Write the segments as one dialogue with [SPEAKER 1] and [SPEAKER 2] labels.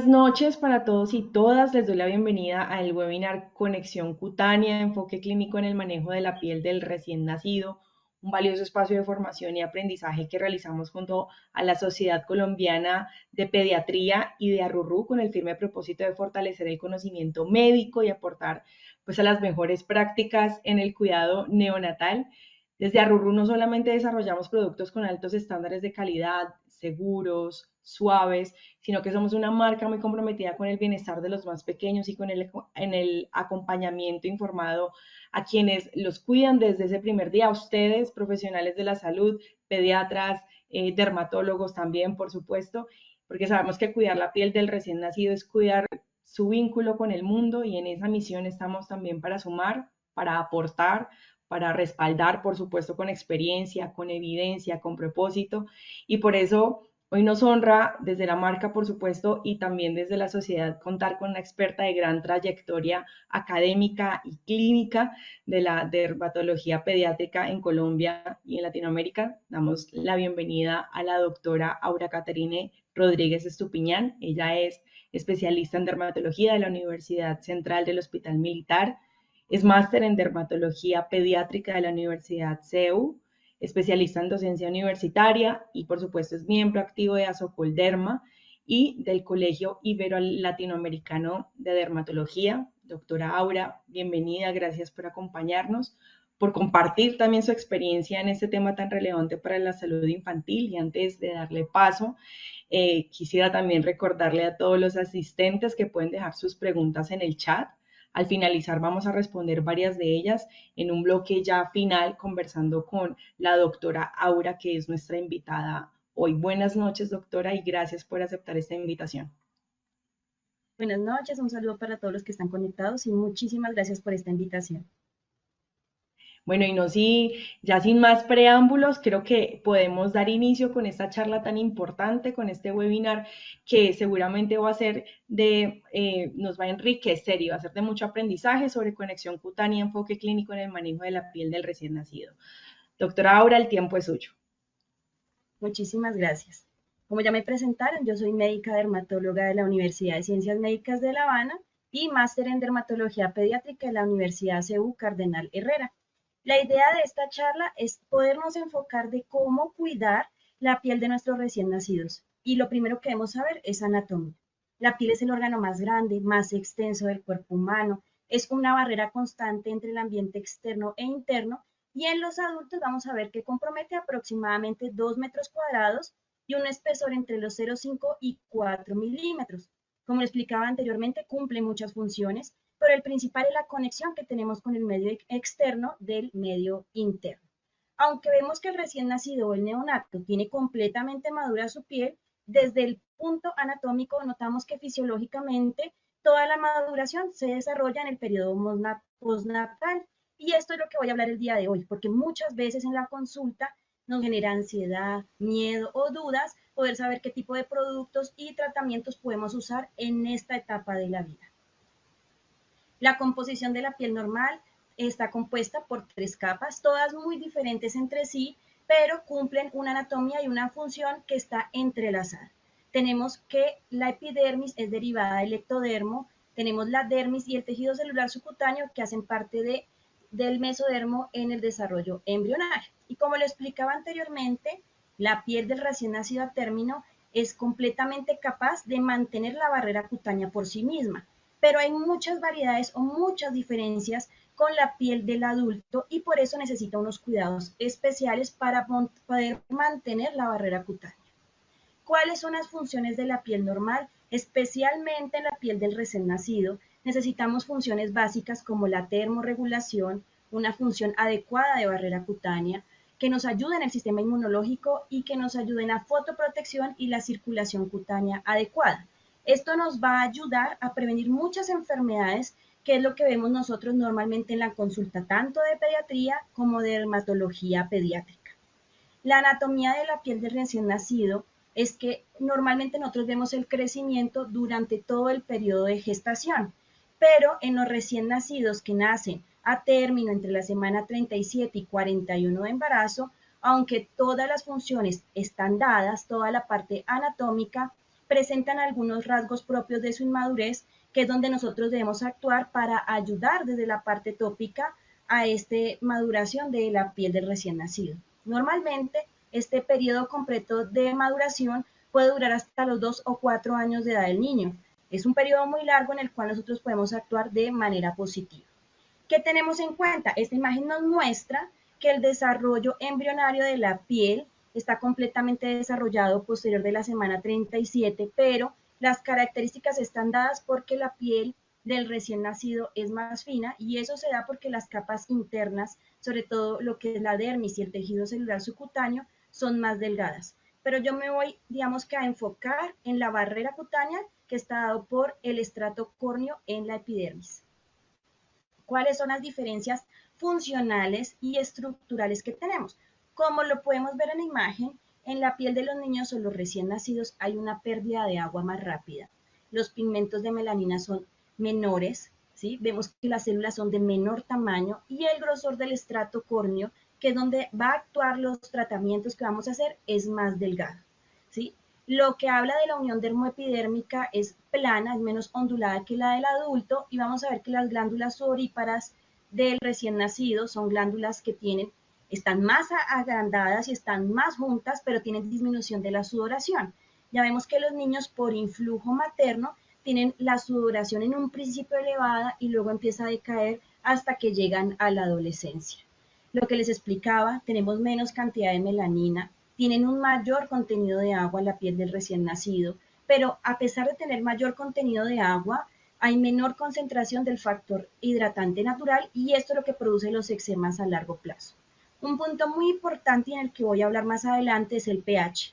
[SPEAKER 1] noches para todos y todas. Les doy la bienvenida al webinar Conexión Cutánea, enfoque clínico en el manejo de la piel del recién nacido, un valioso espacio de formación y aprendizaje que realizamos junto a la Sociedad Colombiana de Pediatría y de Arrurú con el firme propósito de fortalecer el conocimiento médico y aportar pues a las mejores prácticas en el cuidado neonatal. Desde Arrurú no solamente desarrollamos productos con altos estándares de calidad, seguros, suaves, sino que somos una marca muy comprometida con el bienestar de los más pequeños y con el acompañamiento informado a quienes los cuidan desde ese primer día, a ustedes, profesionales de la salud, pediatras, dermatólogos también, por supuesto, porque sabemos que cuidar la piel del recién nacido es cuidar su vínculo con el mundo y en esa misión estamos también para sumar, para aportar, para respaldar, por supuesto, con experiencia, con evidencia, con propósito. Y por eso hoy nos honra desde la marca, por supuesto, y también desde la sociedad contar con una experta de gran trayectoria académica y clínica de la dermatología pediátrica en Colombia y en Latinoamérica. Damos la bienvenida a la doctora Aura Caterine Rodríguez Estupiñán. Ella es especialista en dermatología de la Universidad Central del Hospital Militar. Es máster en dermatología pediátrica de la Universidad CEU, especialista en docencia universitaria y por supuesto es miembro activo de Asocolderma y del Colegio Ibero-Latinoamericano de Dermatología. Doctora Aura, bienvenida, gracias por acompañarnos, por compartir también su experiencia en este tema tan relevante para la salud infantil. Y antes de darle paso, quisiera también recordarle a todos los asistentes que pueden dejar sus preguntas en el chat. Al finalizar vamos a responder varias de ellas en un bloque ya final conversando con la doctora Aura, que es nuestra invitada hoy. Buenas noches, doctora, y gracias por aceptar esta invitación.
[SPEAKER 2] Buenas noches, un saludo para todos los que están conectados y muchísimas gracias por esta invitación.
[SPEAKER 1] Bueno, y no, sí, ya sin más preámbulos, creo que podemos dar inicio con esta charla tan importante, con este webinar que seguramente va a ser nos va a enriquecer y va a ser de mucho aprendizaje sobre conexión cutánea y enfoque clínico en el manejo de la piel del recién nacido. Doctora Aura, el tiempo es suyo.
[SPEAKER 2] Muchísimas gracias. Como ya me presentaron, yo soy médica dermatóloga de la Universidad de Ciencias Médicas de La Habana y máster en dermatología pediátrica de la Universidad CEU Cardenal Herrera. La idea de esta charla es podernos enfocar de cómo cuidar la piel de nuestros recién nacidos. Y lo primero que debemos saber es anatomía. La piel es el órgano más grande, más extenso del cuerpo humano, es una barrera constante entre el ambiente externo e interno y en los adultos vamos a ver que compromete aproximadamente 2 metros cuadrados y un espesor entre los 0,5 y 4 milímetros. Como explicaba anteriormente, cumple muchas funciones, pero el principal es la conexión que tenemos con el medio externo del medio interno. Aunque vemos que el recién nacido o el neonato tiene completamente madura su piel, desde el punto anatómico notamos que fisiológicamente toda la maduración se desarrolla en el periodo postnatal. Y esto es lo que voy a hablar el día de hoy, porque muchas veces en la consulta nos genera ansiedad, miedo o dudas poder saber qué tipo de productos y tratamientos podemos usar en esta etapa de la vida. La composición de la piel normal está compuesta por 3 capas, todas muy diferentes entre sí, pero cumplen una anatomía y una función que está entrelazada. Tenemos que la epidermis es derivada del ectodermo, tenemos la dermis y el tejido celular subcutáneo que hacen parte del mesodermo en el desarrollo embrionario. Y como lo explicaba anteriormente, la piel del recién nacido a término es completamente capaz de mantener la barrera cutánea por sí misma, pero hay muchas variedades o muchas diferencias con la piel del adulto y por eso necesita unos cuidados especiales para poder mantener la barrera cutánea. ¿Cuáles son las funciones de la piel normal? Especialmente en la piel del recién nacido, necesitamos funciones básicas como la termorregulación, una función adecuada de barrera cutánea, que nos ayuden en el sistema inmunológico y que nos ayuden a fotoprotección y la circulación cutánea adecuada. Esto nos va a ayudar a prevenir muchas enfermedades, que es lo que vemos nosotros normalmente en la consulta, tanto de pediatría como de dermatología pediátrica. La anatomía de la piel del recién nacido es que normalmente nosotros vemos el crecimiento durante todo el periodo de gestación, pero en los recién nacidos que nacen a término entre la semana 37 y 41 de embarazo, aunque todas las funciones están dadas, toda la parte anatómica, presentan algunos rasgos propios de su inmadurez, que es donde nosotros debemos actuar para ayudar desde la parte tópica a esta maduración de la piel del recién nacido. Normalmente, este periodo completo de maduración puede durar hasta los 2 o 4 años de edad del niño. Es un periodo muy largo en el cual nosotros podemos actuar de manera positiva. ¿Qué tenemos en cuenta? Esta imagen nos muestra que el desarrollo embrionario de la piel está completamente desarrollado posterior de la semana 37, pero las características están dadas porque la piel del recién nacido es más fina y eso se da porque las capas internas, sobre todo lo que es la dermis y el tejido celular subcutáneo, son más delgadas. Pero yo me voy, digamos que a enfocar en la barrera cutánea que está dado por el estrato córneo en la epidermis. ¿Cuáles son las diferencias funcionales y estructurales que tenemos? Como lo podemos ver en la imagen, en la piel de los niños o los recién nacidos hay una pérdida de agua más rápida. Los pigmentos de melanina son menores, ¿sí? Vemos que las células son de menor tamaño y el grosor del estrato córneo, que es donde va a actuar los tratamientos que vamos a hacer, es más delgado, ¿sí? Lo que habla de la unión dermoepidérmica es plana, es menos ondulada que la del adulto y vamos a ver que las glándulas sudoríparas del recién nacido son glándulas que están más agrandadas y están más juntas, pero tienen disminución de la sudoración. Ya vemos que los niños por influjo materno tienen la sudoración en un principio elevada y luego empieza a decaer hasta que llegan a la adolescencia. Lo que les explicaba, tenemos menos cantidad de melanina, tienen un mayor contenido de agua en la piel del recién nacido, pero a pesar de tener mayor contenido de agua, hay menor concentración del factor hidratante natural y esto es lo que produce los eczemas a largo plazo. Un punto muy importante y en el que voy a hablar más adelante es el pH.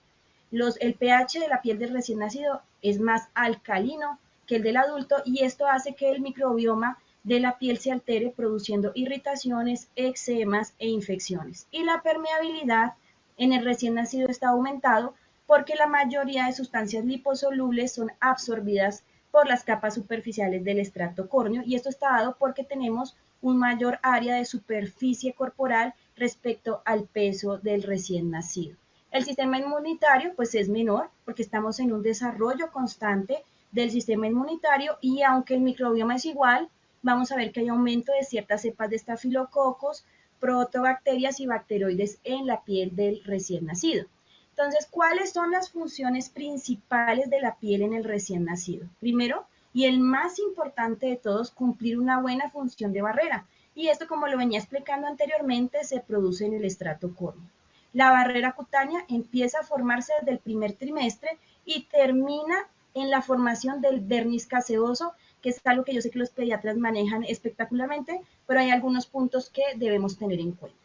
[SPEAKER 2] El pH de la piel del recién nacido es más alcalino que el del adulto y esto hace que el microbioma de la piel se altere produciendo irritaciones, eczemas e infecciones. Y la permeabilidad en el recién nacido está aumentado porque la mayoría de sustancias liposolubles son absorbidas por las capas superficiales del estrato córneo y esto está dado porque tenemos un mayor área de superficie corporal respecto al peso del recién nacido. El sistema inmunitario pues es menor porque estamos en un desarrollo constante del sistema inmunitario y aunque el microbioma es igual, vamos a ver que hay aumento de ciertas cepas de estafilococos, protobacterias y bacteroides en la piel del recién nacido. Entonces, ¿cuáles son las funciones principales de la piel en el recién nacido? Primero, y el más importante de todos, cumplir una buena función de barrera. Y esto, como lo venía explicando anteriormente, se produce en el estrato córneo. La barrera cutánea empieza a formarse desde el primer trimestre y termina en la formación del dermis caseoso, que es algo que yo sé que los pediatras manejan espectacularmente, pero hay algunos puntos que debemos tener en cuenta.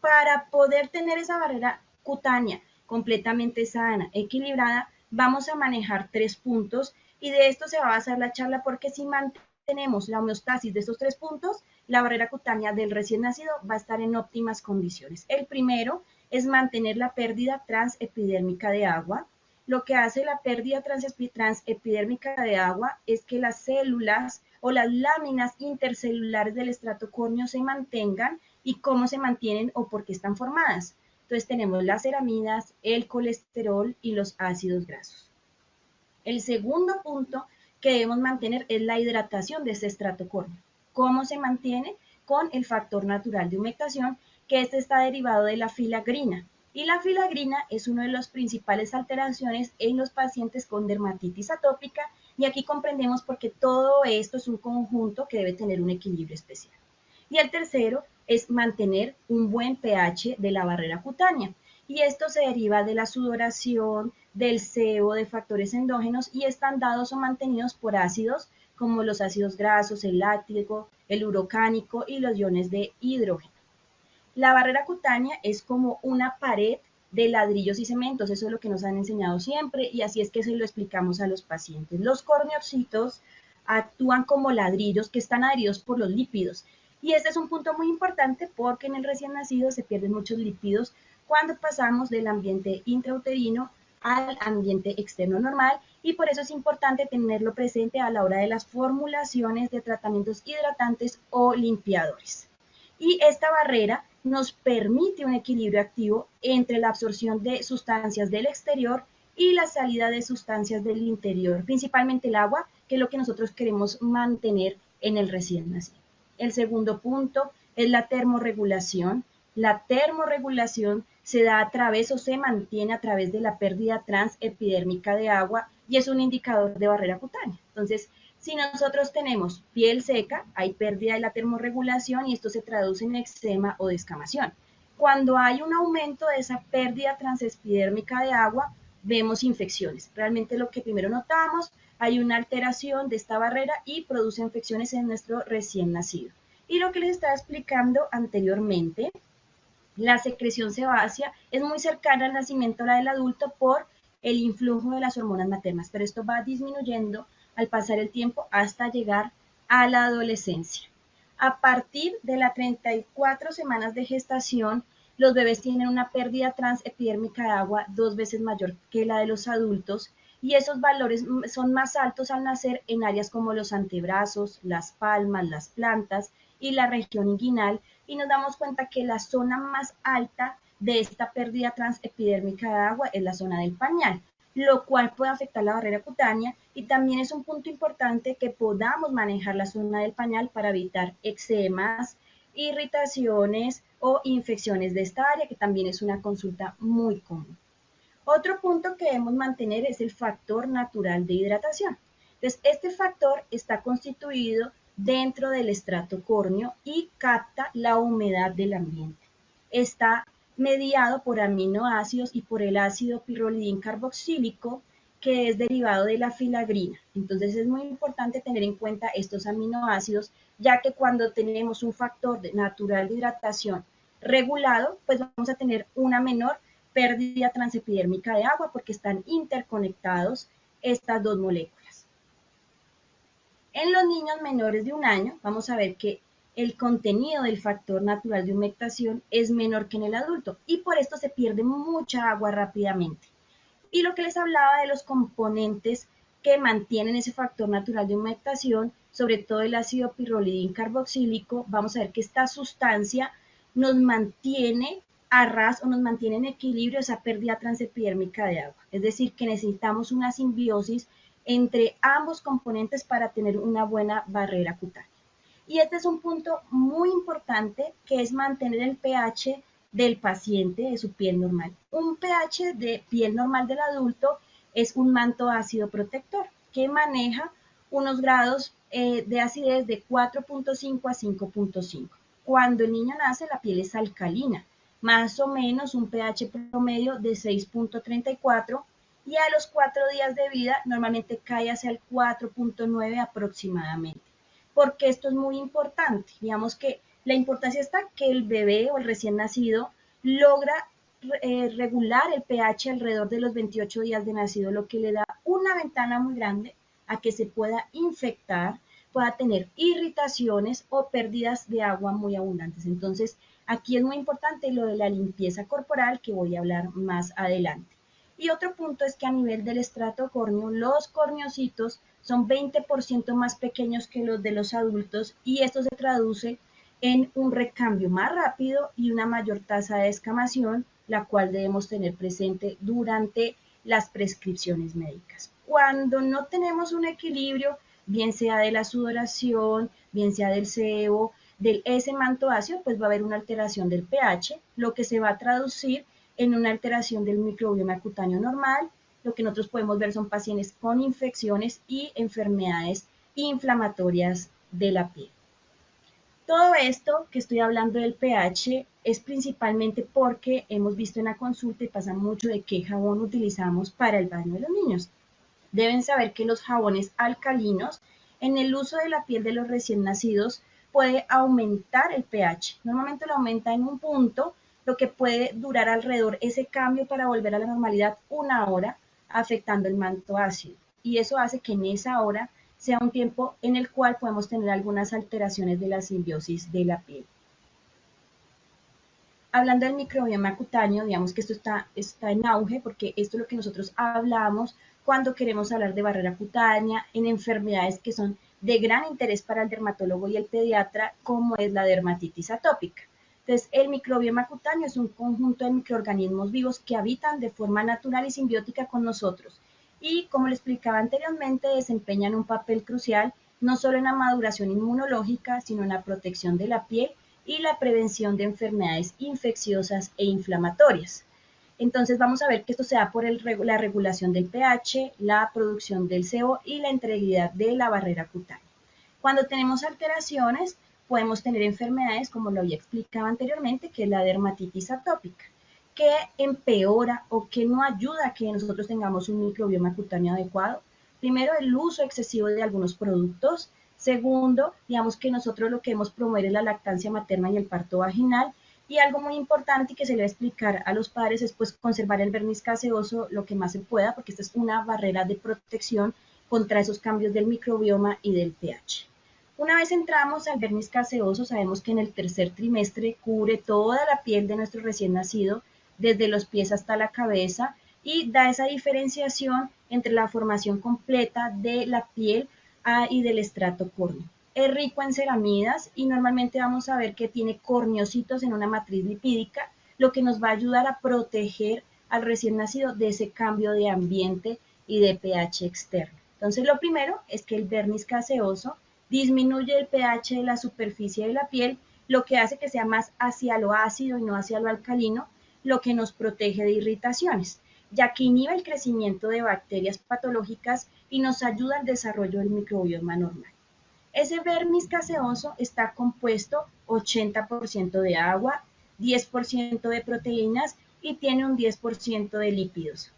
[SPEAKER 2] Para poder tener esa barrera cutánea completamente sana, equilibrada, vamos a manejar 3 puntos y de esto se va a basar la charla porque si mantenemos la homeostasis de estos 3 puntos, la barrera cutánea del recién nacido va a estar en óptimas condiciones. El primero es mantener la pérdida transepidérmica de agua. Lo que hace la pérdida transepidérmica de agua es que las células o las láminas intercelulares del estrato córneo se mantengan y cómo se mantienen o por qué están formadas. Entonces tenemos las ceramidas, el colesterol y los ácidos grasos. El segundo punto que debemos mantener es la hidratación de este estrato córneo. ¿Cómo se mantiene? Con el factor natural de humectación, que este está derivado de la filagrina. Y la filagrina es una de las principales alteraciones en los pacientes con dermatitis atópica y aquí comprendemos por qué todo esto es un conjunto que debe tener un equilibrio especial. Y el tercero es mantener un buen pH de la barrera cutánea. Y esto se deriva de la sudoración, del sebo, de factores endógenos y están dados o mantenidos por ácidos como los ácidos grasos, el láctico, el urocánico y los iones de hidrógeno. La barrera cutánea es como una pared de ladrillos y cementos, eso es lo que nos han enseñado siempre y así es que se lo explicamos a los pacientes. Los corneocitos actúan como ladrillos que están adheridos por los lípidos y este es un punto muy importante porque en el recién nacido se pierden muchos lípidos cuando pasamos del ambiente intrauterino al ambiente externo normal y por eso es importante tenerlo presente a la hora de las formulaciones de tratamientos hidratantes o limpiadores. Y esta barrera nos permite un equilibrio activo entre la absorción de sustancias del exterior y la salida de sustancias del interior, principalmente el agua, que es lo que nosotros queremos mantener en el recién nacido. El segundo punto es la termorregulación. La termorregulación se da a través o se mantiene a través de la pérdida transepidérmica de agua y es un indicador de barrera cutánea. Entonces, si nosotros tenemos piel seca, hay pérdida de la termorregulación y esto se traduce en eczema o descamación. Cuando hay un aumento de esa pérdida transepidérmica de agua, vemos infecciones. Realmente lo que primero notamos, hay una alteración de esta barrera y produce infecciones en nuestro recién nacido. Y lo que les estaba explicando anteriormente, la secreción sebácea es muy cercana al nacimiento a la del adulto por el influjo de las hormonas maternas, pero esto va disminuyendo al pasar el tiempo hasta llegar a la adolescencia. A partir de las 34 semanas de gestación, los bebés tienen una pérdida transepidérmica de agua 2 veces mayor que la de los adultos y esos valores son más altos al nacer en áreas como los antebrazos, las palmas, las plantas y la región inguinal, y nos damos cuenta que la zona más alta de esta pérdida transepidérmica de agua es la zona del pañal, lo cual puede afectar la barrera cutánea y también es un punto importante que podamos manejar la zona del pañal para evitar eczemas, irritaciones o infecciones de esta área, que también es una consulta muy común. Otro punto que debemos mantener es el factor natural de hidratación. Entonces, este factor está constituido dentro del estrato córneo y capta la humedad del ambiente. Está mediado por aminoácidos y por el ácido pirrolidín carboxílico, que es derivado de la filagrina. Entonces es muy importante tener en cuenta estos aminoácidos, ya que cuando tenemos un factor natural de hidratación regulado, pues vamos a tener una menor pérdida transepidérmica de agua porque están interconectados estas dos moléculas. En los niños menores de 1 año vamos a ver que el contenido del factor natural de humectación es menor que en el adulto y por esto se pierde mucha agua rápidamente. Y lo que les hablaba de los componentes que mantienen ese factor natural de humectación, sobre todo el ácido pirrolidín carboxílico, vamos a ver que esta sustancia nos mantiene a ras o nos mantiene en equilibrio esa pérdida transepidérmica de agua. Es decir, que necesitamos una simbiosis entre ambos componentes para tener una buena barrera cutánea. Y este es un punto muy importante que es mantener el pH del paciente de su piel normal. Un pH de piel normal del adulto es un manto ácido protector que maneja unos grados de acidez de 4.5 a 5.5. Cuando el niño nace, la piel es alcalina, más o menos un pH promedio de 6.34 y a los 4 días de vida normalmente cae hacia el 4.9 aproximadamente. Porque esto es muy importante. Digamos que la importancia está que el bebé o el recién nacido logra regular el pH alrededor de los 28 días de nacido, lo que le da una ventana muy grande a que se pueda infectar, pueda tener irritaciones o pérdidas de agua muy abundantes. Entonces, aquí es muy importante lo de la limpieza corporal que voy a hablar más adelante. Y otro punto es que a nivel del estrato córneo, los corneocitos son 20% más pequeños que los de los adultos y esto se traduce en un recambio más rápido y una mayor tasa de descamación, la cual debemos tener presente durante las prescripciones médicas. Cuando no tenemos un equilibrio, bien sea de la sudoración, bien sea del sebo, del ese manto ácido, pues va a haber una alteración del pH, lo que se va a traducir en una alteración del microbioma cutáneo normal. Lo que nosotros podemos ver son pacientes con infecciones y enfermedades inflamatorias de la piel. Todo esto que estoy hablando del pH es principalmente porque hemos visto en la consulta y pasa mucho de qué jabón utilizamos para el baño de los niños. Deben saber que los jabones alcalinos en el uso de la piel de los recién nacidos puede aumentar el pH. Normalmente lo aumenta en un punto, lo que puede durar alrededor ese cambio para volver a la normalidad 1 hora, afectando el manto ácido. Y eso hace que en esa hora sea un tiempo en el cual podemos tener algunas alteraciones de la simbiosis de la piel. Hablando del microbioma cutáneo, digamos que esto está en auge porque esto es lo que nosotros hablamos cuando queremos hablar de barrera cutánea en enfermedades que son de gran interés para el dermatólogo y el pediatra, como es la dermatitis atópica. Entonces, el microbioma cutáneo es un conjunto de microorganismos vivos que habitan de forma natural y simbiótica con nosotros. Y como le explicaba anteriormente, desempeñan un papel crucial no solo en la maduración inmunológica, sino en la protección de la piel y la prevención de enfermedades infecciosas e inflamatorias. Entonces vamos a ver que esto se da por la regulación del pH, la producción del CO y la integridad de la barrera cutánea. Cuando tenemos alteraciones, podemos tener enfermedades, como lo había explicado anteriormente, que es la dermatitis atópica, que empeora o que no ayuda a que nosotros tengamos un microbioma cutáneo adecuado. Primero, el uso excesivo de algunos productos. Segundo, digamos que nosotros lo que hemos promover es la lactancia materna y el parto vaginal. Y algo muy importante y que se le va a explicar a los padres es pues conservar el verniz gaseoso lo que más se pueda, porque esta es una barrera de protección contra esos cambios del microbioma y del pH. Una vez entramos al verniz gaseoso, sabemos que en el tercer trimestre cubre toda la piel de nuestro recién nacido, desde los pies hasta la cabeza, y da esa diferenciación entre la formación completa de la piel y del estrato córneo. Es rico en ceramidas y normalmente vamos a ver que tiene corneocitos en una matriz lipídica, lo que nos va a ayudar a proteger al recién nacido de ese cambio de ambiente y de pH externo. Entonces, lo primero es que el verniz gaseoso disminuye el pH de la superficie de la piel, lo que hace que sea más hacia lo ácido y no hacia lo alcalino, lo que nos protege de irritaciones, ya que inhibe el crecimiento de bacterias patológicas y nos ayuda al desarrollo del microbioma normal. Ese verniz gaseoso está compuesto 80% de agua, 10% de proteínas y tiene un 10% de lípidos.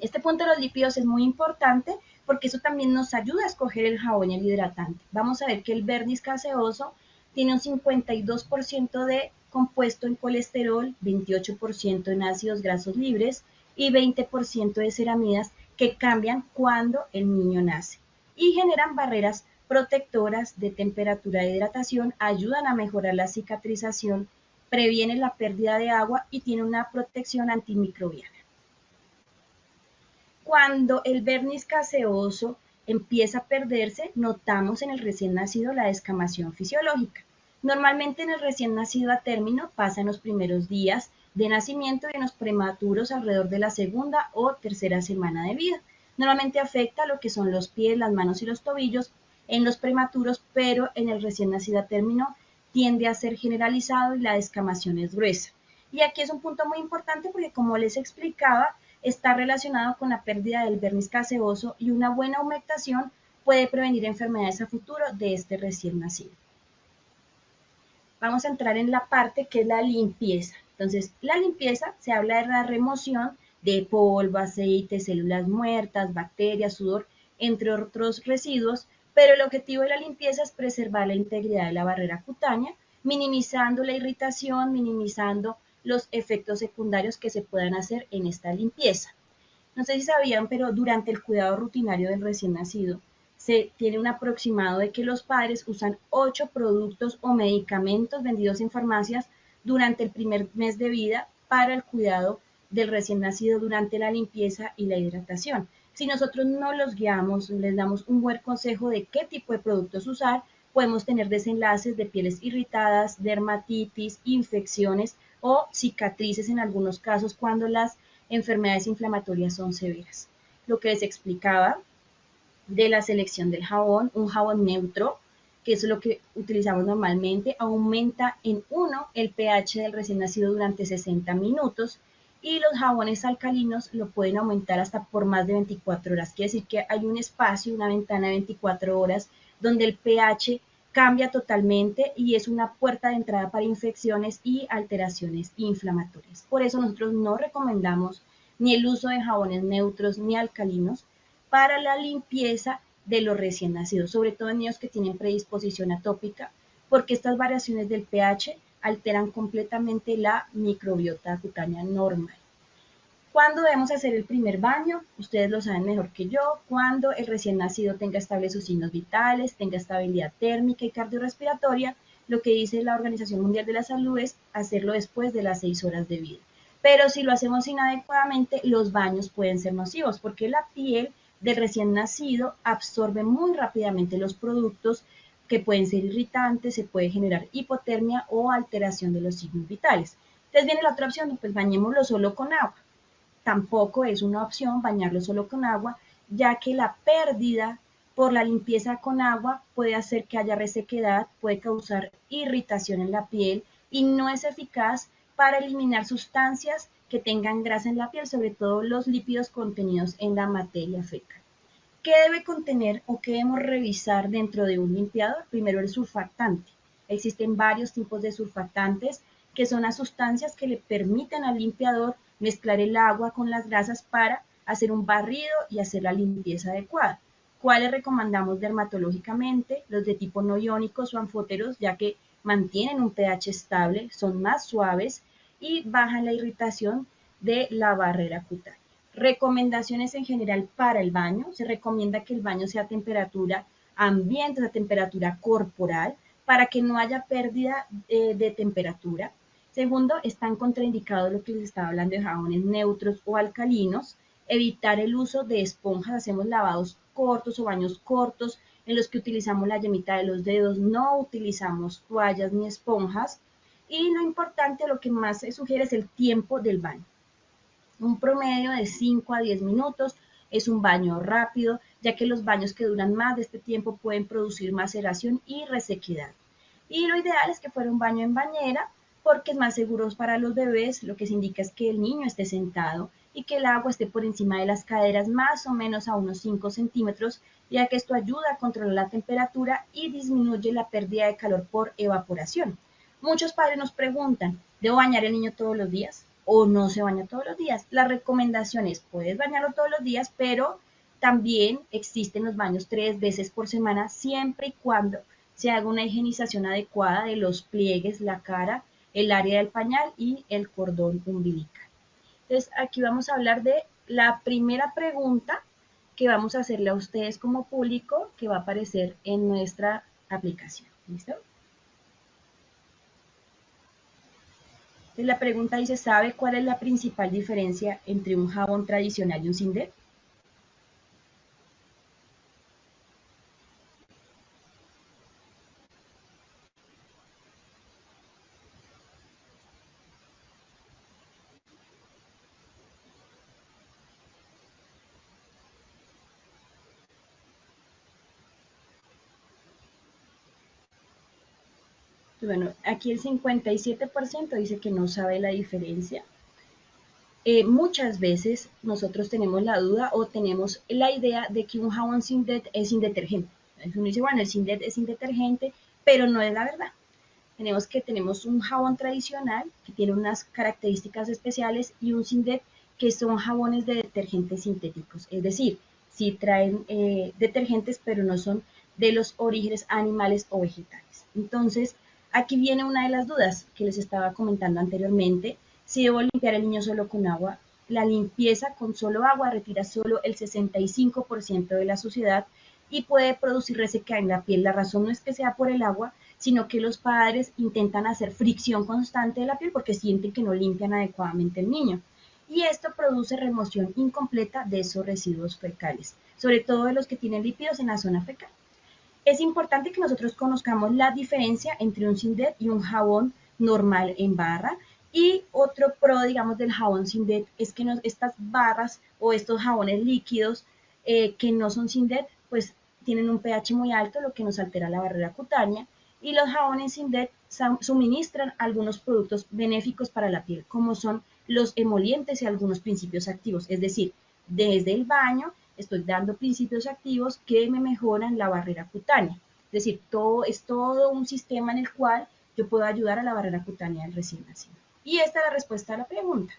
[SPEAKER 2] Este punto de los lípidos es muy importante porque eso también nos ayuda a escoger el jabón y el hidratante. Vamos a ver que el verniz gaseoso tiene un 52% de compuesto en colesterol, 28% en ácidos grasos libres y 20% de ceramidas que cambian cuando el niño nace y generan barreras protectoras de temperatura de hidratación, ayudan a mejorar la cicatrización, previenen la pérdida de agua y tiene una protección antimicrobiana. Cuando el verniz gaseoso empieza a perderse, notamos en el recién nacido la descamación fisiológica. Normalmente en el recién nacido a término pasa en los primeros días de nacimiento y en los prematuros alrededor de la segunda o tercera semana de vida. Normalmente afecta lo que son los pies, las manos y los tobillos en los prematuros, pero en el recién nacido a término tiende a ser generalizado y la descamación es gruesa. Y aquí es un punto muy importante porque, como les explicaba, está relacionado con la pérdida del verniz gaseoso y una buena humectación puede prevenir enfermedades a futuro de este recién nacido. Vamos a entrar en la parte que es la limpieza. Entonces, la limpieza se habla de la remoción de polvo, aceite, células muertas, bacterias, sudor, entre otros residuos, pero el objetivo de la limpieza es preservar la integridad de la barrera cutánea, minimizando la irritación, minimizando los efectos secundarios que se puedan hacer en esta limpieza. No sé si sabían, pero durante el cuidado rutinario del recién nacido, se tiene un aproximado de que los padres usan 8 productos o medicamentos vendidos en farmacias durante el primer mes de vida para el cuidado del recién nacido durante la limpieza y la hidratación. Si nosotros no los guiamos, les damos un buen consejo de qué tipo de productos usar, podemos tener desenlaces de pieles irritadas, dermatitis, infecciones o cicatrices en algunos casos cuando las enfermedades inflamatorias son severas. Lo que les explicaba de la selección del jabón, un jabón neutro, que es lo que utilizamos normalmente, aumenta en 1 el pH del recién nacido durante 60 minutos y los jabones alcalinos lo pueden aumentar hasta por más de 24 horas. Quiere decir que hay un espacio, una ventana de 24 horas donde el pH cambia totalmente y es una puerta de entrada para infecciones y alteraciones inflamatorias. Por eso nosotros no recomendamos ni el uso de jabones neutros ni alcalinos para la limpieza de los recién nacidos, sobre todo en niños que tienen predisposición atópica, porque estas variaciones del pH alteran completamente la microbiota cutánea normal. ¿Cuándo debemos hacer el primer baño? Ustedes lo saben mejor que yo. Cuando el recién nacido tenga estables sus signos vitales, tenga estabilidad térmica y cardiorrespiratoria, lo que dice la Organización Mundial de la Salud es hacerlo después de las 6 horas de vida. Pero si lo hacemos inadecuadamente, los baños pueden ser nocivos porque la piel del recién nacido absorbe muy rápidamente los productos, que pueden ser irritantes, se puede generar hipotermia o alteración de los signos vitales. Entonces viene la otra opción, pues bañémoslo solo con agua. Tampoco es una opción bañarlo solo con agua, ya que la pérdida por la limpieza con agua puede hacer que haya resequedad, puede causar irritación en la piel y no es eficaz para eliminar sustancias que tengan grasa en la piel, sobre todo los lípidos contenidos en la materia fecal. ¿Qué debe contener o qué debemos revisar dentro de un limpiador? Primero, el surfactante. Existen varios tipos de surfactantes que son las sustancias que le permiten al limpiador mezclar el agua con las grasas para hacer un barrido y hacer la limpieza adecuada. ¿Cuáles recomendamos dermatológicamente? Los de tipo no iónicos o anfóteros, ya que mantienen un pH estable, son más suaves y bajan la irritación de la barrera cutánea. Recomendaciones en general para el baño. Se recomienda que el baño sea a temperatura ambiente, a temperatura corporal, para que no haya pérdida de temperatura. Segundo, están contraindicados lo que les estaba hablando de jabones neutros o alcalinos. Evitar el uso de esponjas. Hacemos lavados cortos o baños cortos en los que utilizamos la yemita de los dedos. No utilizamos toallas ni esponjas. Y lo importante, lo que más se sugiere es el tiempo del baño. Un promedio de 5 a 10 minutos es un baño rápido, ya que los baños que duran más de este tiempo pueden producir maceración y resequedad. Y lo ideal es que fuera un baño en bañera, porque es más seguro para los bebés. Lo que se indica es que el niño esté sentado y que el agua esté por encima de las caderas, más o menos a unos 5 centímetros, ya que esto ayuda a controlar la temperatura y disminuye la pérdida de calor por evaporación. Muchos padres nos preguntan, ¿debo bañar el niño todos los días o no se baña todos los días? La recomendación es, puedes bañarlo todos los días, pero también existen los baños 3 veces por semana, siempre y cuando se haga una higienización adecuada de los pliegues, la cara, el área del pañal y el cordón umbilical. Entonces, aquí vamos a hablar de la primera pregunta que vamos a hacerle a ustedes como público, que va a aparecer en nuestra aplicación. ¿Listo? Entonces, la pregunta dice, ¿sabe cuál es la principal diferencia entre un jabón tradicional y un Sindet? Bueno, aquí el 57% dice que no sabe la diferencia. Muchas veces nosotros tenemos la duda o tenemos la idea de que un jabón Sindet es sin detergente. Uno dice, bueno, el Sindet es sin detergente, pero no es la verdad. Tenemos un jabón tradicional que tiene unas características especiales y un Sindet que son jabones de detergentes sintéticos. Es decir, sí traen detergentes, pero no son de los orígenes animales o vegetales. Entonces, aquí viene una de las dudas que les estaba comentando anteriormente. Si debo limpiar el niño solo con agua, la limpieza con solo agua retira solo el 65% de la suciedad y puede producir resequedad en la piel. La razón no es que sea por el agua, sino que los padres intentan hacer fricción constante de la piel porque sienten que no limpian adecuadamente el niño. Y esto produce remoción incompleta de esos residuos fecales, sobre todo de los que tienen lípidos en la zona fecal. Es importante que nosotros conozcamos la diferencia entre un Sindet y un jabón normal en barra. Y otro pro, digamos, del jabón Sindet es que estas barras o estos jabones líquidos que no son Sindet, pues tienen un pH muy alto, lo que nos altera la barrera cutánea. Y los jabones Sindet suministran algunos productos benéficos para la piel, como son los emolientes y algunos principios activos. Es decir, desde el baño estoy dando principios activos que me mejoran la barrera cutánea. Es decir, es todo un sistema en el cual yo puedo ayudar a la barrera cutánea del recién nacido. Y esta es la respuesta a la pregunta.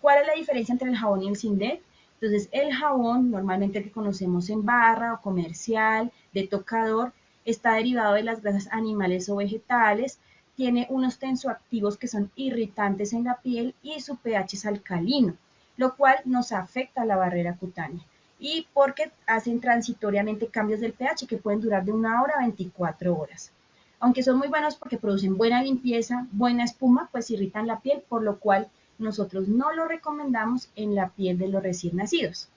[SPEAKER 2] ¿Cuál es la diferencia entre el jabón y el Sindet? Entonces, el jabón, normalmente el que conocemos en barra o comercial, de tocador, está derivado de las grasas animales o vegetales, tiene unos tensoactivos que son irritantes en la piel y su pH es alcalino, lo cual nos afecta a la barrera cutánea. Y porque hacen transitoriamente cambios del pH que pueden durar de 1 hora a 24 horas. Aunque son muy buenos porque producen buena limpieza, buena espuma, pues irritan la piel, por lo cual nosotros no lo recomendamos en la piel de los recién nacidos.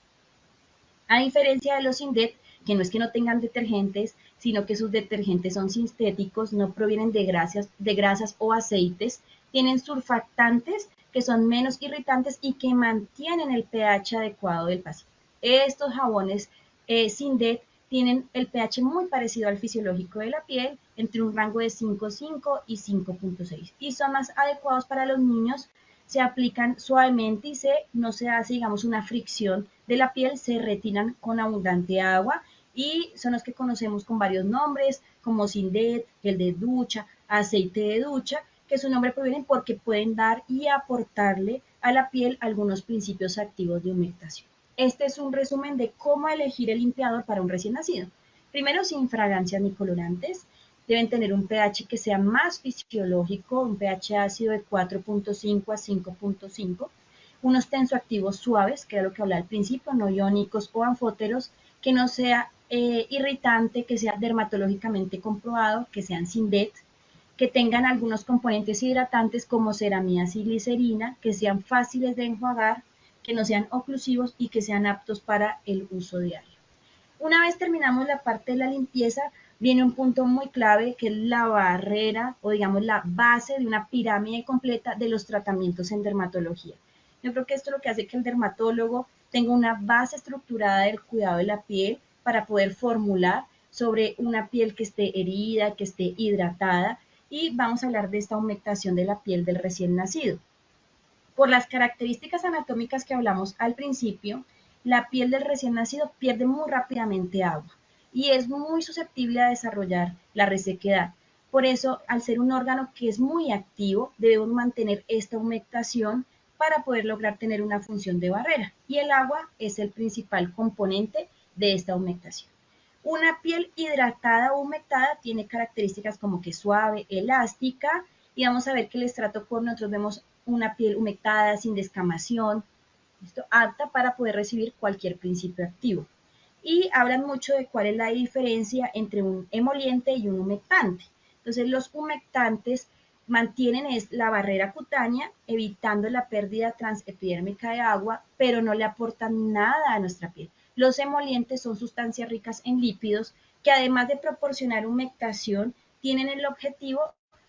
[SPEAKER 2] A diferencia de los Sindet, que no es que no tengan detergentes, sino que sus detergentes son sintéticos, no provienen de grasas o aceites, tienen surfactantes que son menos irritantes y que mantienen el pH adecuado del paciente. Estos jabones Sindet tienen el pH muy parecido al fisiológico de la piel, entre un rango de 5,5 y 5,6, y son más adecuados para los niños. Se aplican suavemente y no se hace, digamos, una fricción de la piel, se retiran con abundante agua y son los que conocemos con varios nombres, como Sindet, el de ducha, aceite de ducha, que su nombre proviene porque pueden dar y aportarle a la piel algunos principios activos de humectación. Este es un resumen de cómo elegir el limpiador para un recién nacido. Primero, sin fragancias ni colorantes. Deben tener un pH que sea más fisiológico, un pH ácido de 4,5 a 5,5. Unos tensoactivos suaves, que era lo que hablaba al principio, no iónicos o anfóteros, que no sea irritante, que sea dermatológicamente comprobado, que sean Sindet, que tengan algunos componentes hidratantes como ceramidas y glicerina, que sean fáciles de enjuagar, que no sean oclusivos y que sean aptos para el uso diario. Una vez terminamos la parte de la limpieza, viene un punto muy clave que es la barrera o digamos la base de una pirámide completa de los tratamientos en dermatología. Yo creo que esto es lo que hace que el dermatólogo tenga una base estructurada del cuidado de la piel para poder formular sobre una piel que esté herida, que esté hidratada, y vamos a hablar de esta humectación de la piel del recién nacido. Por las características anatómicas que hablamos al principio, la piel del recién nacido pierde muy rápidamente agua y es muy susceptible a desarrollar la resequedad. Por eso, al ser un órgano que es muy activo, debemos mantener esta humectación para poder lograr tener una función de barrera. Y el agua es el principal componente de esta humectación. Una piel hidratada o humectada tiene características como que suave, elástica, y vamos a ver que el estrato córneo, nosotros vemos una piel humectada, sin descamación, ¿listo? Apta para poder recibir cualquier principio activo. Y hablan mucho de cuál es la diferencia entre un emoliente y un humectante. Entonces, los humectantes mantienen la barrera cutánea, evitando la pérdida transepidérmica de agua, pero no le aportan nada a nuestra piel. Los emolientes son sustancias ricas en lípidos que, además de proporcionar humectación, tienen el objetivo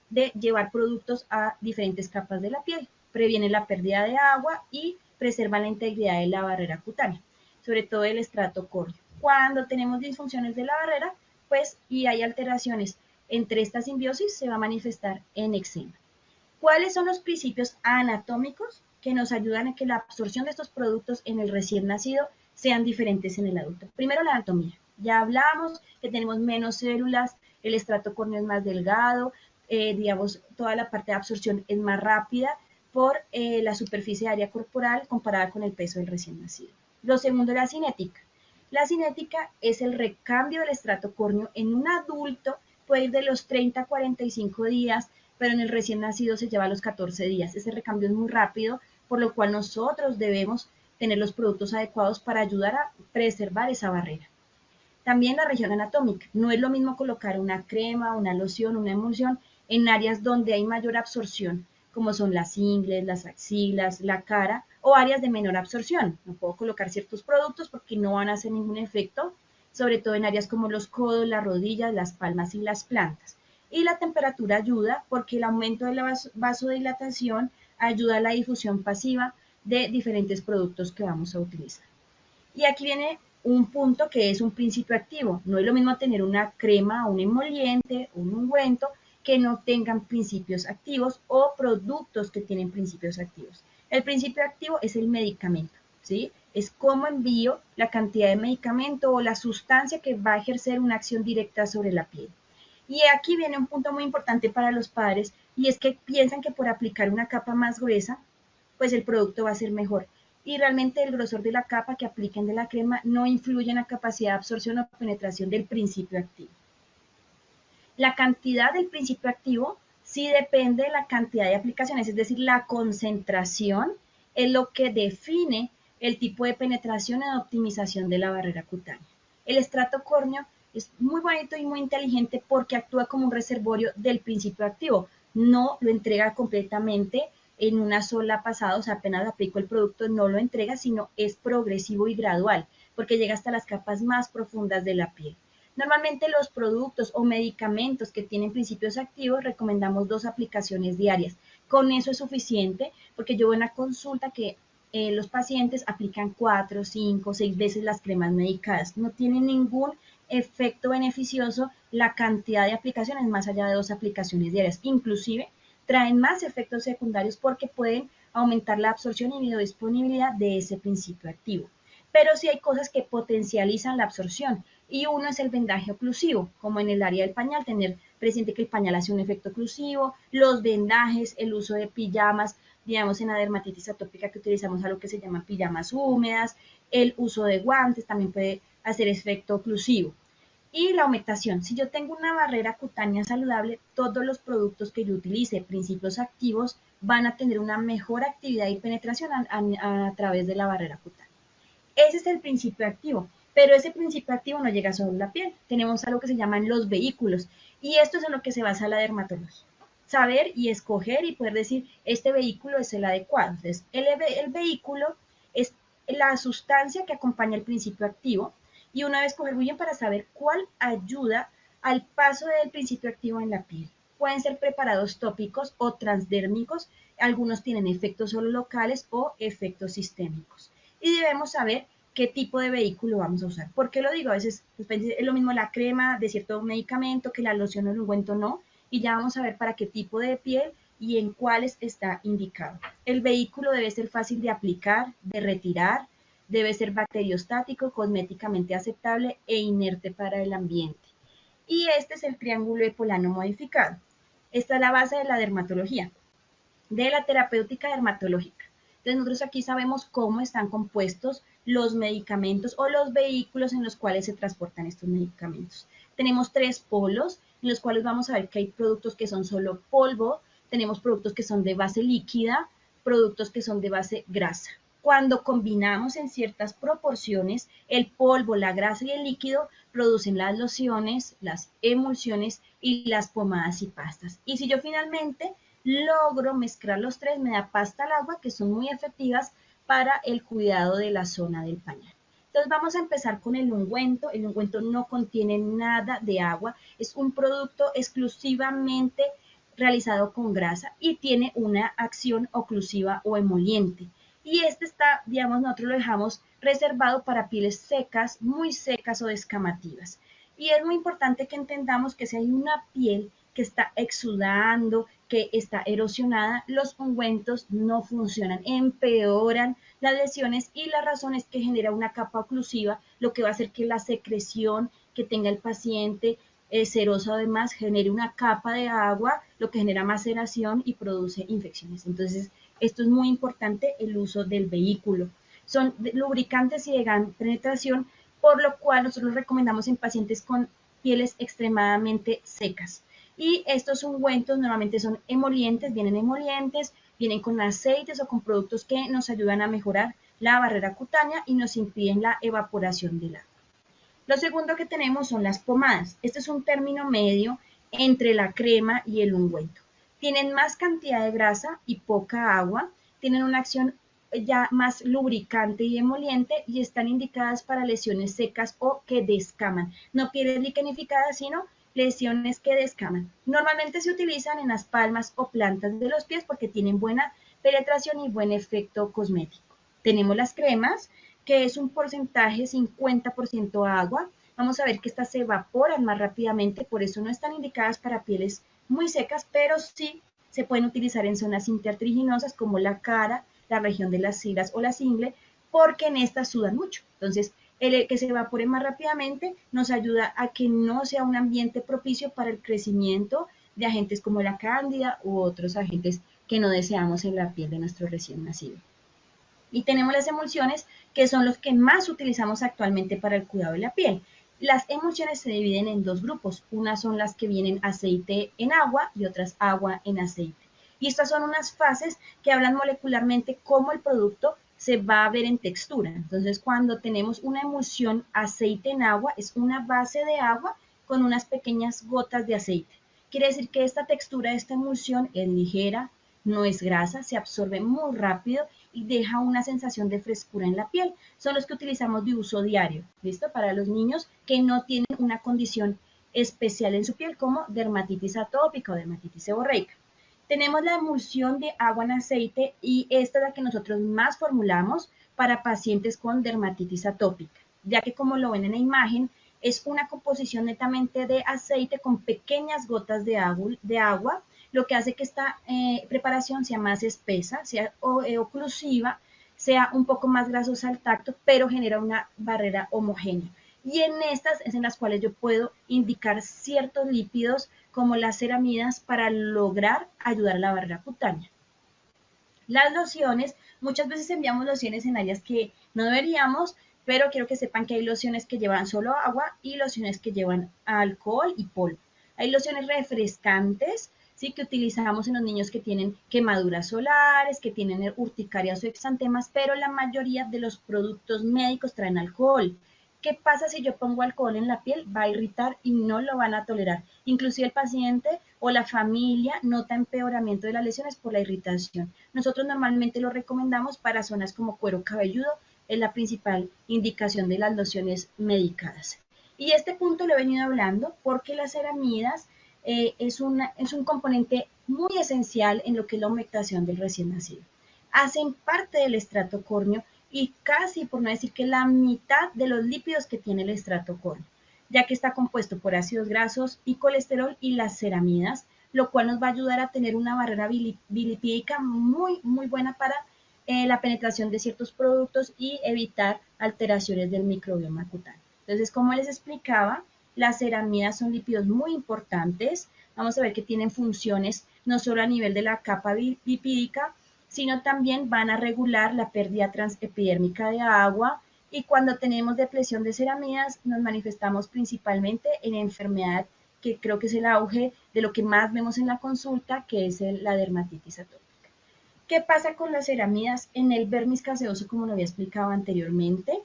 [SPEAKER 2] de llevar productos a diferentes capas de la piel, previenen la pérdida de agua y preservan la integridad de la barrera cutánea, sobre todo el estrato córneo. Cuando tenemos disfunciones de la barrera, pues, y hay alteraciones entre esta simbiosis, se va a manifestar en eczema. ¿Cuáles son los principios anatómicos que nos ayudan a que la absorción de estos productos en el recién nacido sean diferentes en el adulto? Primero, la anatomía. Ya hablamos que tenemos menos células, el estrato córneo es más delgado, digamos, toda la parte de absorción es más rápida por la superficie de área corporal comparada con el peso del recién nacido. Lo segundo es la cinética. La cinética es el recambio del estrato córneo en un adulto, puede ir de los 30 a 45 días, pero en el recién nacido se lleva a los 14 días. Ese recambio es muy rápido, por lo cual nosotros debemos tener los productos adecuados para ayudar a preservar esa barrera. También la región anatómica. No es lo mismo colocar una crema, una loción, una emulsión en áreas donde hay mayor absorción, como son las ingles, las axilas, la cara, o áreas de menor absorción. No puedo colocar ciertos productos porque no van a hacer ningún efecto, sobre todo en áreas como los codos, las rodillas, las palmas y las plantas. Y la temperatura ayuda porque el aumento de la vasodilatación ayuda a la difusión pasiva de diferentes productos que vamos a utilizar. Y aquí viene un punto que es un principio activo. No es lo mismo tener una crema, un emoliente, un ungüento que no tengan principios activos o productos que tienen principios activos. El principio activo es el medicamento, ¿sí? Es cómo envío la cantidad de medicamento o la sustancia que va a ejercer una acción directa sobre la piel. Y aquí viene un punto muy importante para los padres, y es que piensan que por aplicar una capa más gruesa, pues el producto va a ser mejor. Y realmente el grosor de la capa que apliquen de la crema no influye en la capacidad de absorción o penetración del principio activo. La cantidad del principio activo sí depende de la cantidad de aplicaciones, es decir, la concentración es lo que define el tipo de penetración en optimización de la barrera cutánea. El estrato córneo es muy bonito y muy inteligente porque actúa como un reservorio del principio activo, no lo entrega completamente en una sola pasada, o sea, apenas aplico el producto no lo entrega, sino es progresivo y gradual, porque llega hasta las capas más profundas de la piel. Normalmente los productos o medicamentos que tienen principios activos recomendamos 2 aplicaciones diarias. Con eso es suficiente porque yo veo en la consulta que los pacientes aplican 4, 5, 6 veces las cremas medicadas. No tienen ningún efecto beneficioso la cantidad de aplicaciones más allá de 2 aplicaciones diarias. Inclusive traen más efectos secundarios porque pueden aumentar la absorción y biodisponibilidad de ese principio activo. Pero sí hay cosas que potencializan la absorción y uno es el vendaje oclusivo, como en el área del pañal, tener presente que el pañal hace un efecto oclusivo, los vendajes, el uso de pijamas, digamos en la dermatitis atópica que utilizamos algo que se llama pijamas húmedas, el uso de guantes también puede hacer efecto oclusivo. Y la humectación. Si yo tengo una barrera cutánea saludable, todos los productos que yo utilice, principios activos, van a tener una mejor actividad y penetración a través de la barrera cutánea. Ese es el principio activo, pero ese principio activo no llega solo a la piel. Tenemos algo que se llaman los vehículos y esto es en lo que se basa la dermatología. Saber y escoger y poder decir, este vehículo es el adecuado. Entonces, el vehículo es la sustancia que acompaña el principio activo y una vez escoger muy bien para saber cuál ayuda al paso del principio activo en la piel. Pueden ser preparados tópicos o transdérmicos, algunos tienen efectos solo locales o efectos sistémicos. Y debemos saber qué tipo de vehículo vamos a usar. ¿Por qué lo digo? A veces es lo mismo la crema de cierto medicamento que la loción o el ungüento no, y ya vamos a ver para qué tipo de piel y en cuáles está indicado. El vehículo debe ser fácil de aplicar, de retirar, debe ser bacteriostático, cosméticamente aceptable e inerte para el ambiente. Y este es el triángulo de Polano modificado. Esta es la base de la dermatología, de la terapéutica dermatológica. Entonces nosotros aquí sabemos cómo están compuestos los medicamentos o los vehículos en los cuales se transportan estos medicamentos. Tenemos 3 polos en los cuales vamos a ver que hay productos que son solo polvo, tenemos productos que son de base líquida, productos que son de base grasa. Cuando combinamos en ciertas proporciones, el polvo, la grasa y el líquido producen las lociones, las emulsiones y las pomadas y pastas. Y si yo finalmente logro mezclar los 3, me da pasta al agua, que son muy efectivas para el cuidado de la zona del pañal. Entonces vamos a empezar con el ungüento. El ungüento no contiene nada de agua, es un producto exclusivamente realizado con grasa y tiene una acción oclusiva o emoliente. Y este está, digamos, nosotros lo dejamos reservado para pieles secas, muy secas o descamativas. Y es muy importante que entendamos que si hay una piel que está exudando, que está erosionada, los ungüentos no funcionan, empeoran las lesiones y la razón es que genera una capa oclusiva, lo que va a hacer que la secreción que tenga el paciente serosa además genere una capa de agua, lo que genera maceración y produce infecciones. Entonces, esto es muy importante, el uso del vehículo. Son lubricantes y de gran penetración, por lo cual nosotros recomendamos en pacientes con pieles extremadamente secas. Y estos ungüentos normalmente son emolientes, vienen con aceites o con productos que nos ayudan a mejorar la barrera cutánea y nos impiden la evaporación del agua. Lo segundo que tenemos son las pomadas. Este es un término medio entre la crema y el ungüento. Tienen más cantidad de grasa y poca agua, tienen una acción ya más lubricante y emoliente y están indicadas para lesiones secas o que descaman. No pieles liquenificadas, sino lesiones que descaman. Normalmente se utilizan en las palmas o plantas de los pies porque tienen buena penetración y buen efecto cosmético. Tenemos las cremas, que es un porcentaje 50% agua. Vamos a ver que estas se evaporan más rápidamente, por eso no están indicadas para pieles muy secas, pero sí se pueden utilizar en zonas intertriginosas como la cara, la región de las axilas o las ingles, porque en estas sudan mucho. Entonces, el que se evapore más rápidamente nos ayuda a que no sea un ambiente propicio para el crecimiento de agentes como la cándida u otros agentes que no deseamos en la piel de nuestro recién nacido. Y tenemos las emulsiones, que son los que más utilizamos actualmente para el cuidado de la piel. Las emulsiones se dividen en 2 grupos. Unas son las que vienen aceite en agua y otras agua en aceite. Y estas son unas fases que hablan molecularmente cómo el producto se va a ver en textura. Entonces, cuando tenemos una emulsión aceite en agua, es una base de agua con unas pequeñas gotas de aceite. Quiere decir que esta textura de esta emulsión es ligera, no es grasa, se absorbe muy rápido y deja una sensación de frescura en la piel. Son los que utilizamos de uso diario, ¿listo? Para los niños que no tienen una condición especial en su piel como dermatitis atópica o dermatitis seborreica. Tenemos la emulsión de agua en aceite y esta es la que nosotros más formulamos para pacientes con dermatitis atópica, ya que como lo ven en la imagen, es una composición netamente de aceite con pequeñas gotas de agua, lo que hace que esta preparación sea más espesa, sea oclusiva, sea un poco más grasosa al tacto, pero genera una barrera homogénea. Y en estas es en las cuales yo puedo indicar ciertos lípidos como las ceramidas para lograr ayudar a la barrera cutánea. Las lociones, muchas veces enviamos lociones en áreas que no deberíamos, pero quiero que sepan que hay lociones que llevan solo agua y lociones que llevan alcohol y polvo. Hay lociones refrescantes, ¿sí? Que utilizamos en los niños que tienen quemaduras solares, que tienen urticarias o exantemas, pero la mayoría de los productos médicos traen alcohol. ¿Qué pasa si yo pongo alcohol en la piel? Va a irritar y no lo van a tolerar. Inclusive el paciente o la familia nota empeoramiento de las lesiones por la irritación. Nosotros normalmente lo recomendamos para zonas como cuero cabelludo, es la principal indicación de las lociones medicadas. Y este punto lo he venido hablando porque las ceramidas es un componente muy esencial en lo que es la humectación del recién nacido. Hacen parte del estrato córneo y casi, por no decir que la mitad de los lípidos que tiene el estrato córneo, ya que está compuesto por ácidos grasos y colesterol y las ceramidas, lo cual nos va a ayudar a tener una barrera bilipídica muy buena para la penetración de ciertos productos y evitar alteraciones del microbioma cutáneo. Entonces, como les explicaba, las ceramidas son lípidos muy importantes. Vamos a ver que tienen funciones no solo a nivel de la capa lipídica, sino también van a regular la pérdida transepidérmica de agua, y cuando tenemos depresión de ceramidas nos manifestamos principalmente en enfermedad que creo que es el auge de lo que más vemos en la consulta, que es la dermatitis atópica. ¿Qué pasa con las ceramidas? En el vermis caseoso, como lo había explicado anteriormente,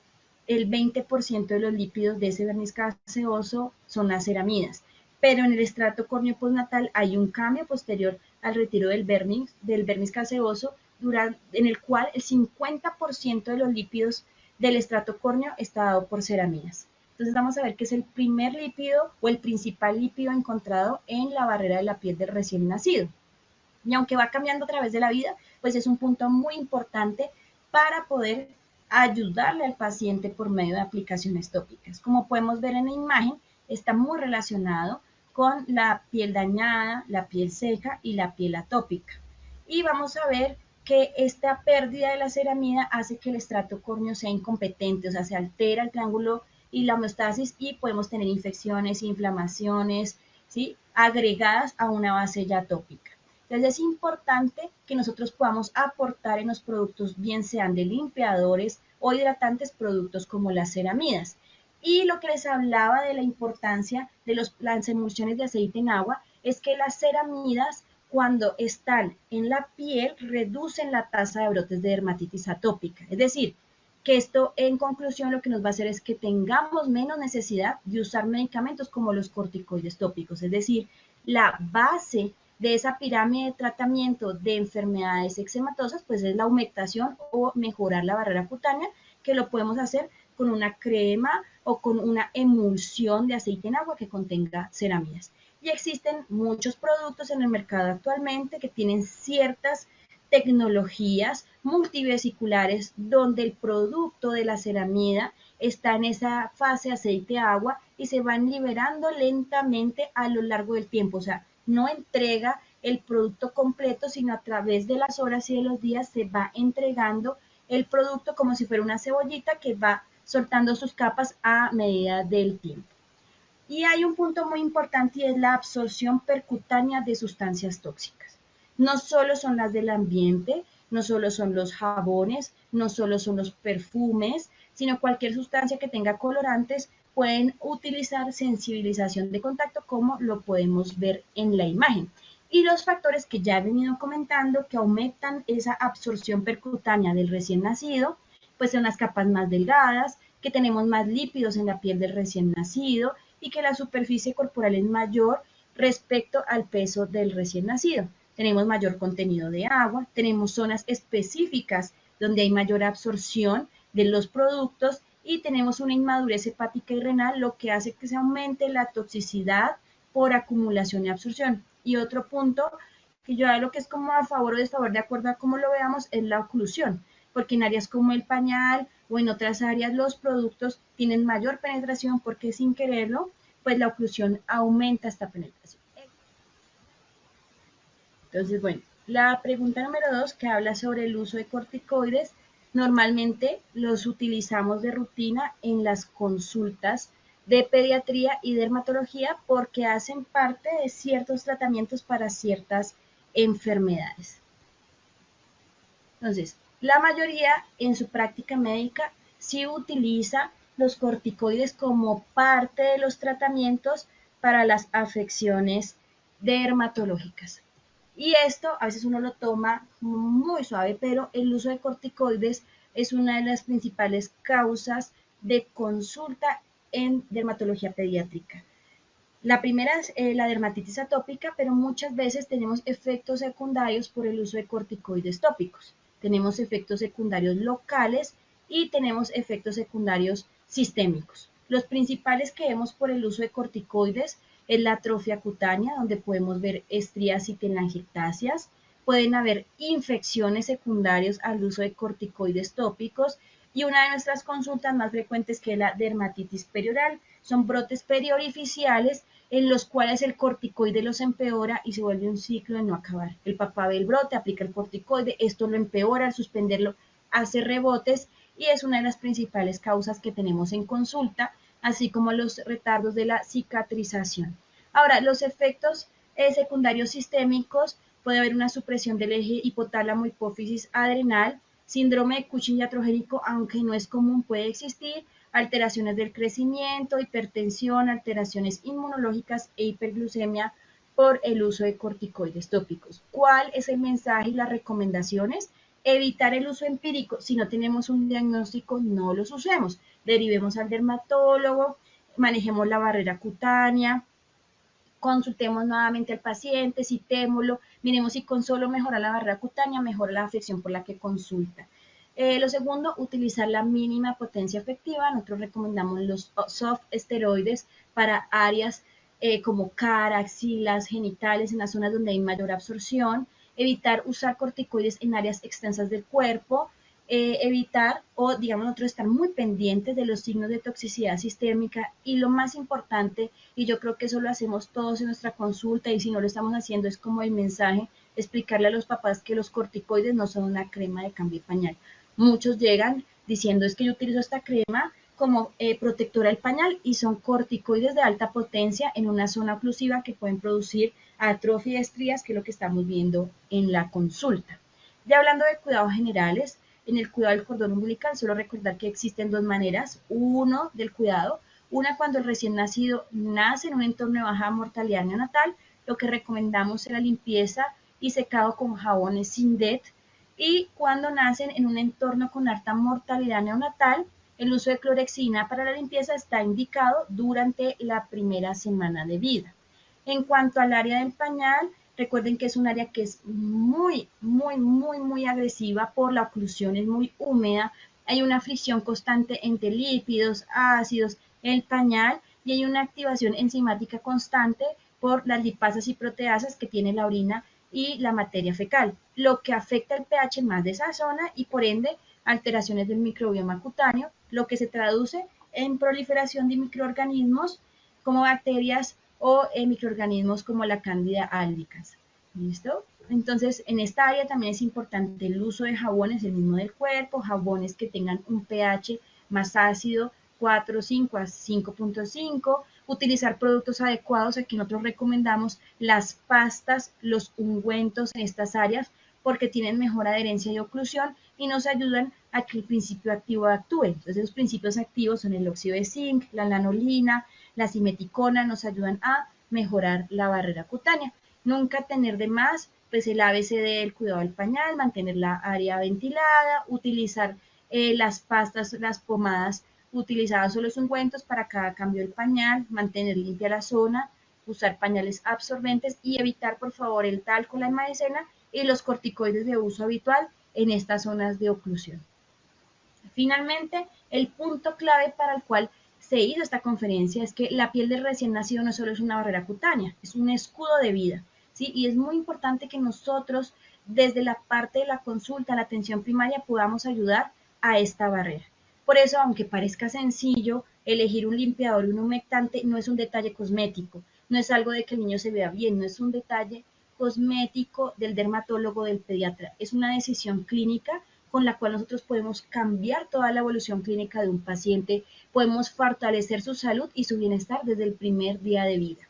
[SPEAKER 2] el 20% de los lípidos de ese vermis caseoso son las ceramidas, pero en el estrato córneo postnatal hay un cambio posterior al retiro del vermis caseoso, en el cual el 50% de los lípidos del estrato córneo está dado por ceramidas. Entonces vamos a ver que es el primer lípido o el principal lípido encontrado en la barrera de la piel del recién nacido. Y aunque va cambiando a través de la vida, pues es un punto muy importante para poder ayudarle al paciente por medio de aplicaciones tópicas. Como podemos ver en la imagen, está muy relacionado con la piel dañada, la piel seca y la piel atópica. Y vamos a ver que esta pérdida de la ceramida hace que el estrato córneo sea incompetente, o sea, se altera el triángulo y la homeostasis y podemos tener infecciones, inflamaciones, ¿sí? Agregadas a una base ya atópica. Entonces es importante que nosotros podamos aportar en los productos, bien sean de limpiadores o hidratantes, productos como las ceramidas. Y lo que les hablaba de la importancia de las emulsiones de aceite en agua es que las ceramidas, cuando están en la piel, reducen la tasa de brotes de dermatitis atópica. Es decir, que esto en conclusión lo que nos va a hacer es que tengamos menos necesidad de usar medicamentos como los corticoides tópicos. Es decir, la base de esa pirámide de tratamiento de enfermedades eczematosas, pues es la humectación o mejorar la barrera cutánea, que lo podemos hacer con una crema o con una emulsión de aceite en agua que contenga ceramidas. Y existen muchos productos en el mercado actualmente que tienen ciertas tecnologías multivesiculares donde el producto de la ceramida está en esa fase aceite-agua y se van liberando lentamente a lo largo del tiempo. O sea, no entrega el producto completo, sino a través de las horas y de los días se va entregando el producto como si fuera una cebollita que va soltando sus capas a medida del tiempo. Y hay un punto muy importante y es la absorción percutánea de sustancias tóxicas. No solo son las del ambiente, no solo son los jabones, no solo son los perfumes, sino cualquier sustancia que tenga colorantes pueden utilizar sensibilización de contacto, como lo podemos ver en la imagen. Y los factores que ya he venido comentando que aumentan esa absorción percutánea del recién nacido, pues son las capas más delgadas, que tenemos más lípidos en la piel del recién nacido y que la superficie corporal es mayor respecto al peso del recién nacido. Tenemos mayor contenido de agua, tenemos zonas específicas donde hay mayor absorción de los productos y tenemos una inmadurez hepática y renal, lo que hace que se aumente la toxicidad por acumulación y absorción. Y otro punto que yo lo que es como a favor o desfavor de acuerdo a cómo lo veamos es la oclusión, porque en áreas como el pañal o en otras áreas los productos tienen mayor penetración porque sin quererlo, pues la oclusión aumenta esta penetración. Entonces, bueno, la pregunta número 2 que habla sobre el uso de corticoides, normalmente los utilizamos de rutina en las consultas de pediatría y dermatología porque hacen parte de ciertos tratamientos para ciertas enfermedades. Entonces, la mayoría en su práctica médica sí utiliza los corticoides como parte de los tratamientos para las afecciones dermatológicas. Y esto a veces uno lo toma muy suave, pero el uso de corticoides es una de las principales causas de consulta en dermatología pediátrica. La primera es la dermatitis atópica, pero muchas veces tenemos efectos secundarios por el uso de corticoides tópicos. Tenemos efectos secundarios locales y tenemos efectos secundarios sistémicos. Los principales que vemos por el uso de corticoides es la atrofia cutánea, donde podemos ver estrías y telangiectasias. Pueden haber infecciones secundarias al uso de corticoides tópicos y una de nuestras consultas más frecuentes que es la dermatitis perioral. Son brotes periorificiales en los cuales el corticoide los empeora y se vuelve un ciclo de no acabar. El papá ve el brote, aplica el corticoide, esto lo empeora, al suspenderlo hace rebotes y es una de las principales causas que tenemos en consulta, así como los retardos de la cicatrización. Ahora, los efectos secundarios sistémicos, puede haber una supresión del eje hipotálamo hipófisis adrenal, síndrome de Cushing iatrogénico, aunque no es común, puede existir, alteraciones del crecimiento, hipertensión, alteraciones inmunológicas e hiperglucemia por el uso de corticoides tópicos. ¿Cuál es el mensaje y las recomendaciones? Evitar el uso empírico. Si no tenemos un diagnóstico, no los usemos. Derivemos al dermatólogo, manejemos la barrera cutánea, consultemos nuevamente al paciente, citémoslo, miremos si con solo mejorar la barrera cutánea mejora la afección por la que consulta. Lo segundo, utilizar la mínima potencia efectiva. Nosotros recomendamos los soft esteroides para áreas como cara, axilas, genitales, en las zonas donde hay mayor absorción. Evitar usar corticoides en áreas extensas del cuerpo. Evitar o, digamos, nosotros estar muy pendientes de los signos de toxicidad sistémica y lo más importante, y yo creo que eso lo hacemos todos en nuestra consulta y si no lo estamos haciendo es como el mensaje, explicarle a los papás que los corticoides no son una crema de cambio de pañal. Muchos llegan diciendo es que yo utilizo esta crema como protectora del pañal y son corticoides de alta potencia en una zona oclusiva que pueden producir atrofia de estrías, que es lo que estamos viendo en la consulta. Ya hablando de cuidados generales, en el cuidado del cordón umbilical, solo recordar que existen dos maneras. Uno, del cuidado. Una, cuando el recién nacido nace en un entorno de baja mortalidad neonatal, lo que recomendamos es la limpieza y secado con jabones Sindet. Y cuando nacen en un entorno con alta mortalidad neonatal, el uso de clorexidina para la limpieza está indicado durante la primera semana de vida. En cuanto al área del pañal, recuerden que es un área que es muy agresiva por la oclusión, es muy húmeda, hay una fricción constante entre lípidos, ácidos, el pañal y hay una activación enzimática constante por las lipasas y proteasas que tiene la orina y la materia fecal, lo que afecta el pH más de esa zona y por ende alteraciones del microbioma cutáneo, lo que se traduce en proliferación de microorganismos como bacterias o microorganismos como la cándida albicans. ¿Listo? Entonces, en esta área también es importante el uso de jabones, el mismo del cuerpo, jabones que tengan un pH más ácido, 4,5 a 5,5, utilizar productos adecuados. Aquí nosotros recomendamos las pastas, los ungüentos en estas áreas porque tienen mejor adherencia y oclusión y nos ayudan a que el principio activo actúe. Entonces, los principios activos son el óxido de zinc, la lanolina, la simeticona, nos ayudan a mejorar la barrera cutánea. Nunca tener de más, pues el ABCD del cuidado del pañal, mantener la área ventilada, utilizar las pastas, las pomadas utilizadas o los ungüentos para cada cambio del pañal, mantener limpia la zona, usar pañales absorbentes y evitar por favor el talco, la maicena y los corticoides de uso habitual en estas zonas de oclusión. Finalmente, el punto clave para el cual se hizo esta conferencia es que la piel del recién nacido no solo es una barrera cutánea, es un escudo de vida, ¿sí? Y es muy importante que nosotros, desde la parte de la consulta, la atención primaria, podamos ayudar a esta barrera. Por eso, aunque parezca sencillo, elegir un limpiador y un humectante no es un detalle cosmético, no es algo de que el niño se vea bien, no es un detalle cosmético del dermatólogo, del pediatra, es una decisión clínica con la cual nosotros podemos cambiar toda la evolución clínica de un paciente, podemos fortalecer su salud y su bienestar desde el primer día de vida.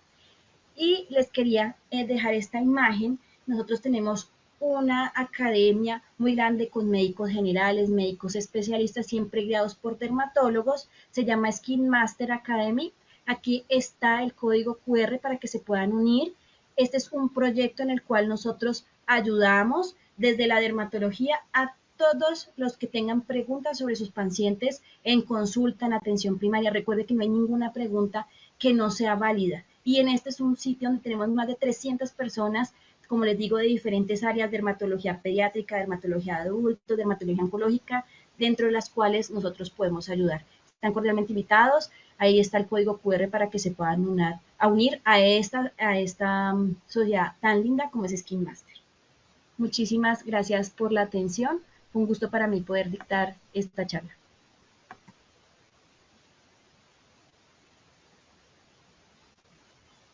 [SPEAKER 2] Y les quería dejar esta imagen. Nosotros tenemos una academia muy grande con médicos generales, médicos especialistas, siempre guiados por dermatólogos. Se llama Skin Master Academy. Aquí está el código QR para que se puedan unir. Este es un proyecto en el cual nosotros ayudamos desde la dermatología a todos los que tengan preguntas sobre sus pacientes en consulta, en atención primaria. Recuerde que no hay ninguna pregunta que no sea válida. Y en este es un sitio donde tenemos más de 300 personas, como les digo, de diferentes áreas, dermatología pediátrica, dermatología de adultos, dermatología oncológica, dentro de las cuales nosotros podemos ayudar. Están cordialmente invitados. Ahí está el código QR para que se puedan unir a esta sociedad tan linda como es Skin Master. Muchísimas gracias por la atención. Fue un gusto para mí poder dictar esta charla.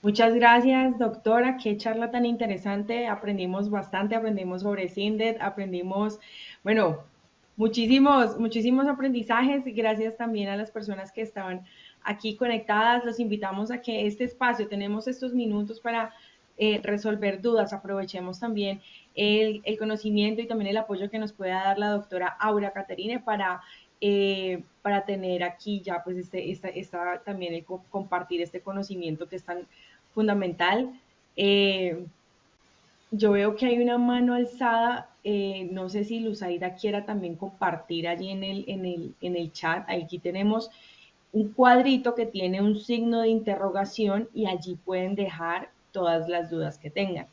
[SPEAKER 1] Muchas gracias, doctora. Qué charla tan interesante. Aprendimos bastante, aprendimos sobre SINDED, aprendimos, bueno, muchísimos aprendizajes. Gracias también a las personas que estaban aquí conectadas. Los invitamos a que este espacio, tenemos estos minutos para resolver dudas. Aprovechemos también el conocimiento y también el apoyo que nos pueda dar la doctora Aura Caterine para tener aquí ya pues también el compartir este conocimiento que es tan fundamental. Yo veo que hay una mano alzada, no sé si Luzaida quiera también compartir allí en el chat. Aquí tenemos un cuadrito que tiene un signo de interrogación y allí pueden dejar todas las dudas que tengan.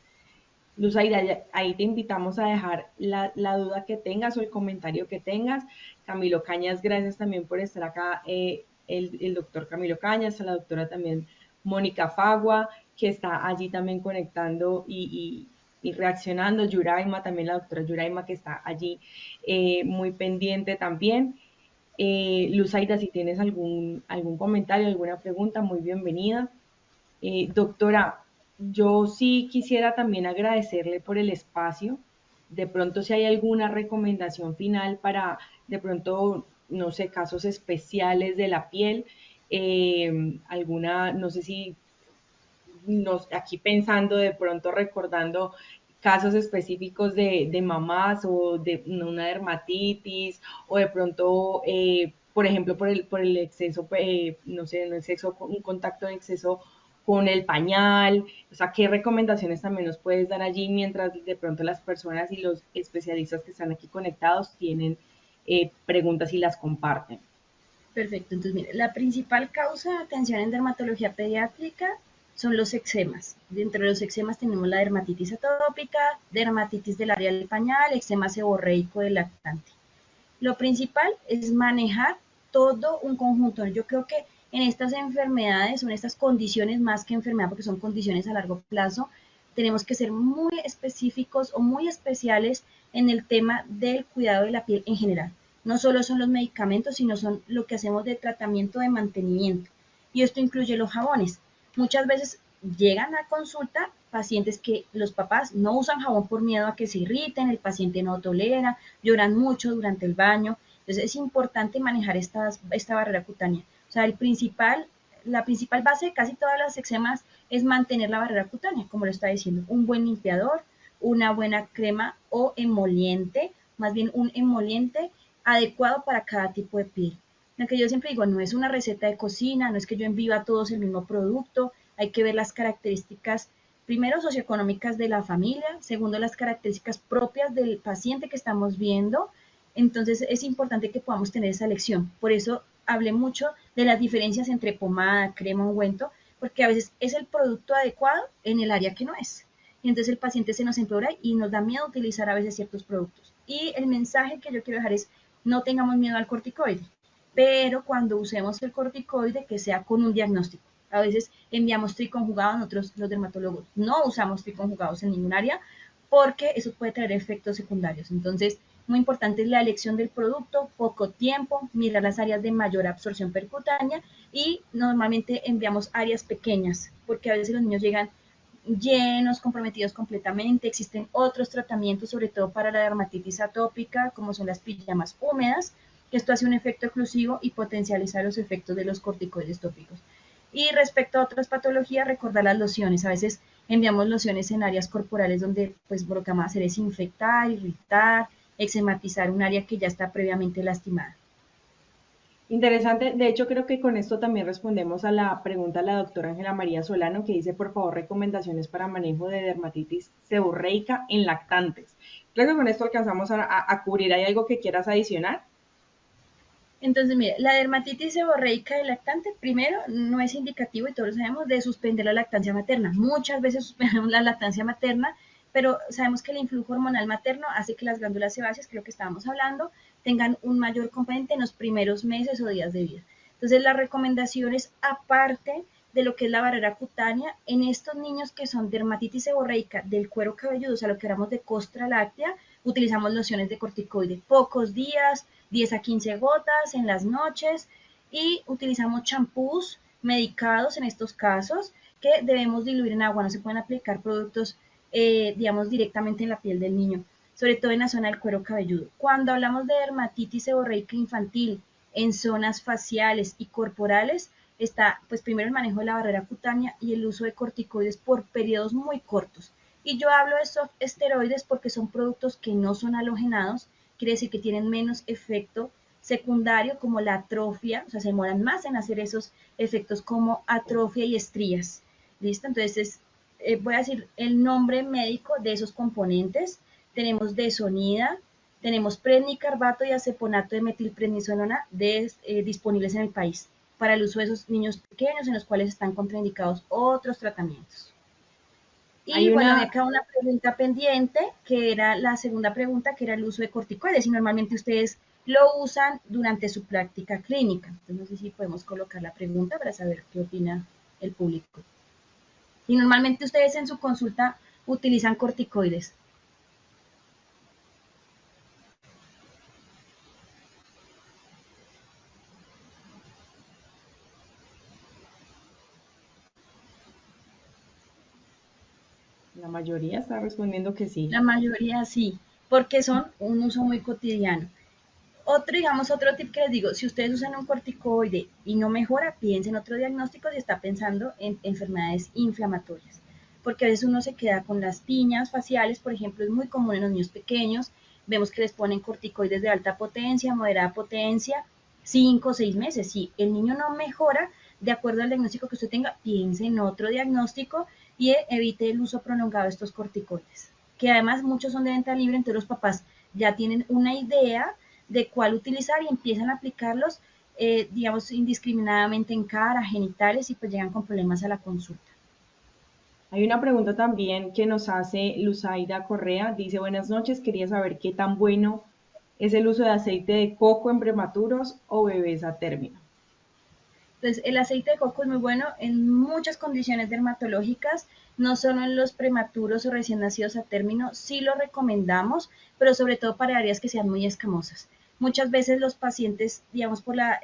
[SPEAKER 1] Luzaida, ahí te invitamos a dejar la duda que tengas o el comentario que tengas. Camilo Cañas, gracias también por estar acá. El doctor Camilo Cañas, a la doctora también Mónica Fagua, que está allí también conectando y reaccionando. Yuraima, también la doctora Yuraima, que está allí muy pendiente también. Luzaida, si tienes algún comentario, alguna pregunta, muy bienvenida. Doctora, yo sí quisiera también agradecerle por el espacio. De pronto, si hay alguna recomendación final para, de pronto, no sé, casos especiales de la piel, no sé si aquí pensando de pronto recordando casos específicos de mamás o de una dermatitis o de pronto, por ejemplo, por el exceso, no sé, un exceso, un contacto en exceso con el pañal, o sea, ¿qué recomendaciones también nos puedes dar allí mientras de pronto las personas y los especialistas que están aquí conectados tienen preguntas y las comparten?
[SPEAKER 2] Perfecto, entonces mire, la principal causa de atención en dermatología pediátrica son los eczemas. Dentro de los eczemas tenemos la dermatitis atópica, dermatitis del área del pañal, eczema seborreico del lactante. Lo principal es manejar todo un conjunto. Yo creo que en estas enfermedades o en estas condiciones, más que enfermedad, porque son condiciones a largo plazo, tenemos que ser muy específicos o muy especiales en el tema del cuidado de la piel en general. No solo son los medicamentos, sino son lo que hacemos de tratamiento de mantenimiento. Y esto incluye los jabones. Muchas veces llegan a consulta pacientes que los papás no usan jabón por miedo a que se irriten, el paciente no tolera, lloran mucho durante el baño. Entonces es importante manejar esta barrera cutánea. O sea, la principal base de casi todas las eczemas es mantener la barrera cutánea, como lo está diciendo, un buen limpiador, una buena crema o emoliente, más bien un emoliente adecuado para cada tipo de piel. Lo que yo siempre digo, no es una receta de cocina, no es que yo envíe a todos el mismo producto, hay que ver las características, primero socioeconómicas de la familia, segundo las características propias del paciente que estamos viendo. Entonces es importante que podamos tener esa elección. Por eso hablé mucho de las diferencias entre pomada, crema, ungüento, porque a veces es el producto adecuado en el área que no es. Y entonces el paciente se nos empeora y nos da miedo utilizar a veces ciertos productos. Y el mensaje que yo quiero dejar es, no tengamos miedo al corticoide, pero cuando usemos el corticoide, que sea con un diagnóstico. A veces enviamos triconjugados, nosotros los dermatólogos no usamos triconjugados en ningún área, porque eso puede traer efectos secundarios. Entonces, muy importante es la elección del producto, poco tiempo, mirar las áreas de mayor absorción percutánea y normalmente enviamos áreas pequeñas, porque a veces los niños llegan llenos, comprometidos completamente. Existen otros tratamientos, sobre todo para la dermatitis atópica, como son las pijamas húmedas, que esto hace un efecto oclusivo y potencializa los efectos de los corticoides tópicos. Y respecto a otras patologías, recordar las lociones. A veces enviamos lociones en áreas corporales donde pues lo que vamos a hacer es infectar, irritar, eczematizar un área que ya está previamente lastimada.
[SPEAKER 1] Interesante. De hecho, creo que con esto también respondemos a la pregunta de la doctora Ángela María Solano, que dice, por favor, recomendaciones para manejo de dermatitis seborreica en lactantes. Creo que con esto alcanzamos a cubrir. ¿Hay algo que quieras adicionar?
[SPEAKER 2] Entonces, mire, la dermatitis seborreica del lactante, primero, no es indicativo, y todos lo sabemos, de suspender la lactancia materna. Muchas veces suspendemos la lactancia materna, pero sabemos que el influjo hormonal materno hace que las glándulas sebáceas, creo que estábamos hablando, tengan un mayor componente en los primeros meses o días de vida. Entonces, las recomendaciones, aparte de lo que es la barrera cutánea, en estos niños que son dermatitis seborreica del cuero cabelludo, o sea, lo que hablamos de costra láctea, utilizamos lociones de corticoide, pocos días, 10 a 15 gotas en las noches, y utilizamos champús medicados en estos casos que debemos diluir en agua, no se pueden aplicar productos, digamos, directamente en la piel del niño, sobre todo en la zona del cuero cabelludo. Cuando hablamos de dermatitis seborreica infantil en zonas faciales y corporales, está pues primero el manejo de la barrera cutánea y el uso de corticoides por periodos muy cortos. Y yo hablo de soft esteroides porque son productos que no son halogenados, quiere decir que tienen menos efecto secundario como la atrofia, o sea, se demoran más en hacer esos efectos como atrofia y estrías. ¿Listo? Entonces, voy a decir el nombre médico de esos componentes. Tenemos desonida, tenemos prednicarbato y aceponato de metilprednisolona disponibles en el país para el uso de esos niños pequeños en los cuales están contraindicados otros tratamientos. Y
[SPEAKER 1] Hay
[SPEAKER 2] bueno, había
[SPEAKER 1] una,
[SPEAKER 2] acá una pregunta pendiente, que era la segunda pregunta, que era el uso de corticoides, y normalmente ustedes lo usan durante su práctica clínica. Entonces, no sé si podemos colocar la pregunta para saber qué opina el público. Y normalmente ustedes en su consulta utilizan corticoides.
[SPEAKER 1] la mayoría está respondiendo que sí.
[SPEAKER 2] La mayoría sí, porque son un uso muy cotidiano. Otro, digamos, otro tip que les digo, si ustedes usan un corticoide y no mejora, piensen en otro diagnóstico si está pensando en enfermedades inflamatorias. Porque a veces uno se queda con las tiñas faciales, por ejemplo, es muy común en los niños pequeños, vemos que les ponen corticoides de alta potencia, moderada potencia, 5 o 6 meses. Si el niño no mejora, de acuerdo al diagnóstico que usted tenga, piense en otro diagnóstico y evite el uso prolongado de estos corticoides. Que además muchos son de venta libre, entonces los papás ya tienen una idea de cuál utilizar y empiezan a aplicarlos, digamos, indiscriminadamente en cara, genitales, y pues llegan con problemas a la consulta.
[SPEAKER 1] Hay una pregunta también que nos hace Luzaida Correa. Dice, buenas noches, quería saber qué tan bueno es el uso de aceite de coco en prematuros o bebés a término.
[SPEAKER 2] Entonces, el aceite de coco es muy bueno en muchas condiciones dermatológicas, no solo en los prematuros o recién nacidos a término, sí lo recomendamos, pero sobre todo para áreas que sean muy escamosas. Muchas veces los pacientes, digamos, por la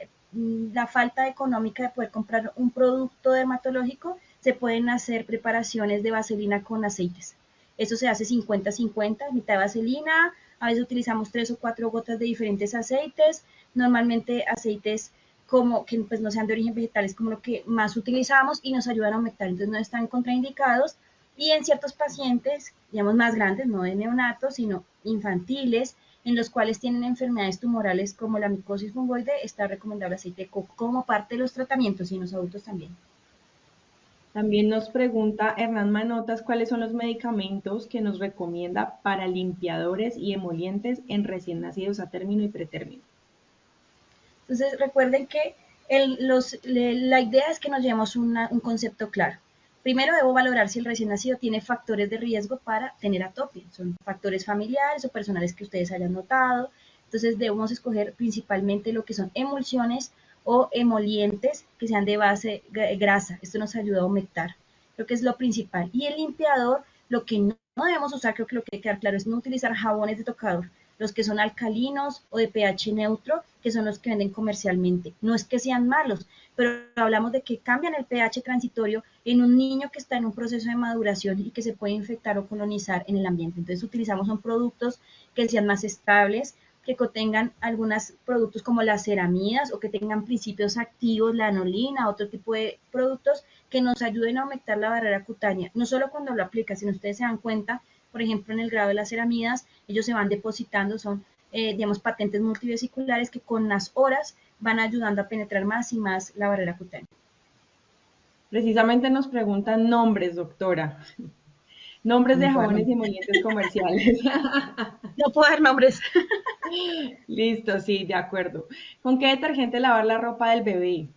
[SPEAKER 2] falta económica de poder comprar un producto dermatológico, se pueden hacer preparaciones de vaselina con aceites. Eso se hace 50-50, mitad vaselina, a veces utilizamos 3 o 4 gotas de diferentes aceites, normalmente aceites como que pues no sean de origen vegetal, es como lo que más utilizamos y nos ayudan a aumentar, entonces no están contraindicados. Y en ciertos pacientes, digamos más grandes, no de neonatos, sino infantiles, en los cuales tienen enfermedades tumorales como la micosis fungoide, está recomendable aceite de coco como parte de los tratamientos y en los adultos también.
[SPEAKER 1] También nos pregunta Hernán Manotas cuáles son los medicamentos que nos recomienda para limpiadores y emolientes en recién nacidos a término y pretérmino.
[SPEAKER 2] Entonces recuerden que la idea es que nos llevemos un concepto claro. Primero debo valorar si el recién nacido tiene factores de riesgo para tener atopia. Son factores familiares o personales que ustedes hayan notado. Entonces debemos escoger principalmente lo que son emulsiones o emolientes que sean de base grasa. Esto nos ayuda a humectar. Creo que es lo principal. Y el limpiador, lo que no debemos usar, creo que lo que debe quedar claro es no utilizar jabones de tocador, los que son alcalinos o de pH neutro, que son los que venden comercialmente. No es que sean malos, pero hablamos de que cambian el pH transitorio en un niño que está en un proceso de maduración y que se puede infectar o colonizar en el ambiente. Entonces utilizamos son productos que sean más estables, que contengan algunos productos como las ceramidas o que tengan principios activos, la anolina, otro tipo de productos que nos ayuden a aumentar la barrera cutánea, no solo cuando lo aplica, sino ustedes se dan cuenta, por ejemplo, en el grado de las ceramidas, ellos se van depositando, son, digamos, patentes multivesiculares que con las horas van ayudando a penetrar más y más la barrera cutánea.
[SPEAKER 1] Precisamente nos preguntan nombres, doctora. Nombres de
[SPEAKER 2] No puedo dar
[SPEAKER 1] jabones y
[SPEAKER 2] nombres.
[SPEAKER 1] emolientes comerciales.
[SPEAKER 2] No puedo dar nombres.
[SPEAKER 1] Listo, sí, de acuerdo. ¿Con qué detergente lavar la ropa del bebé?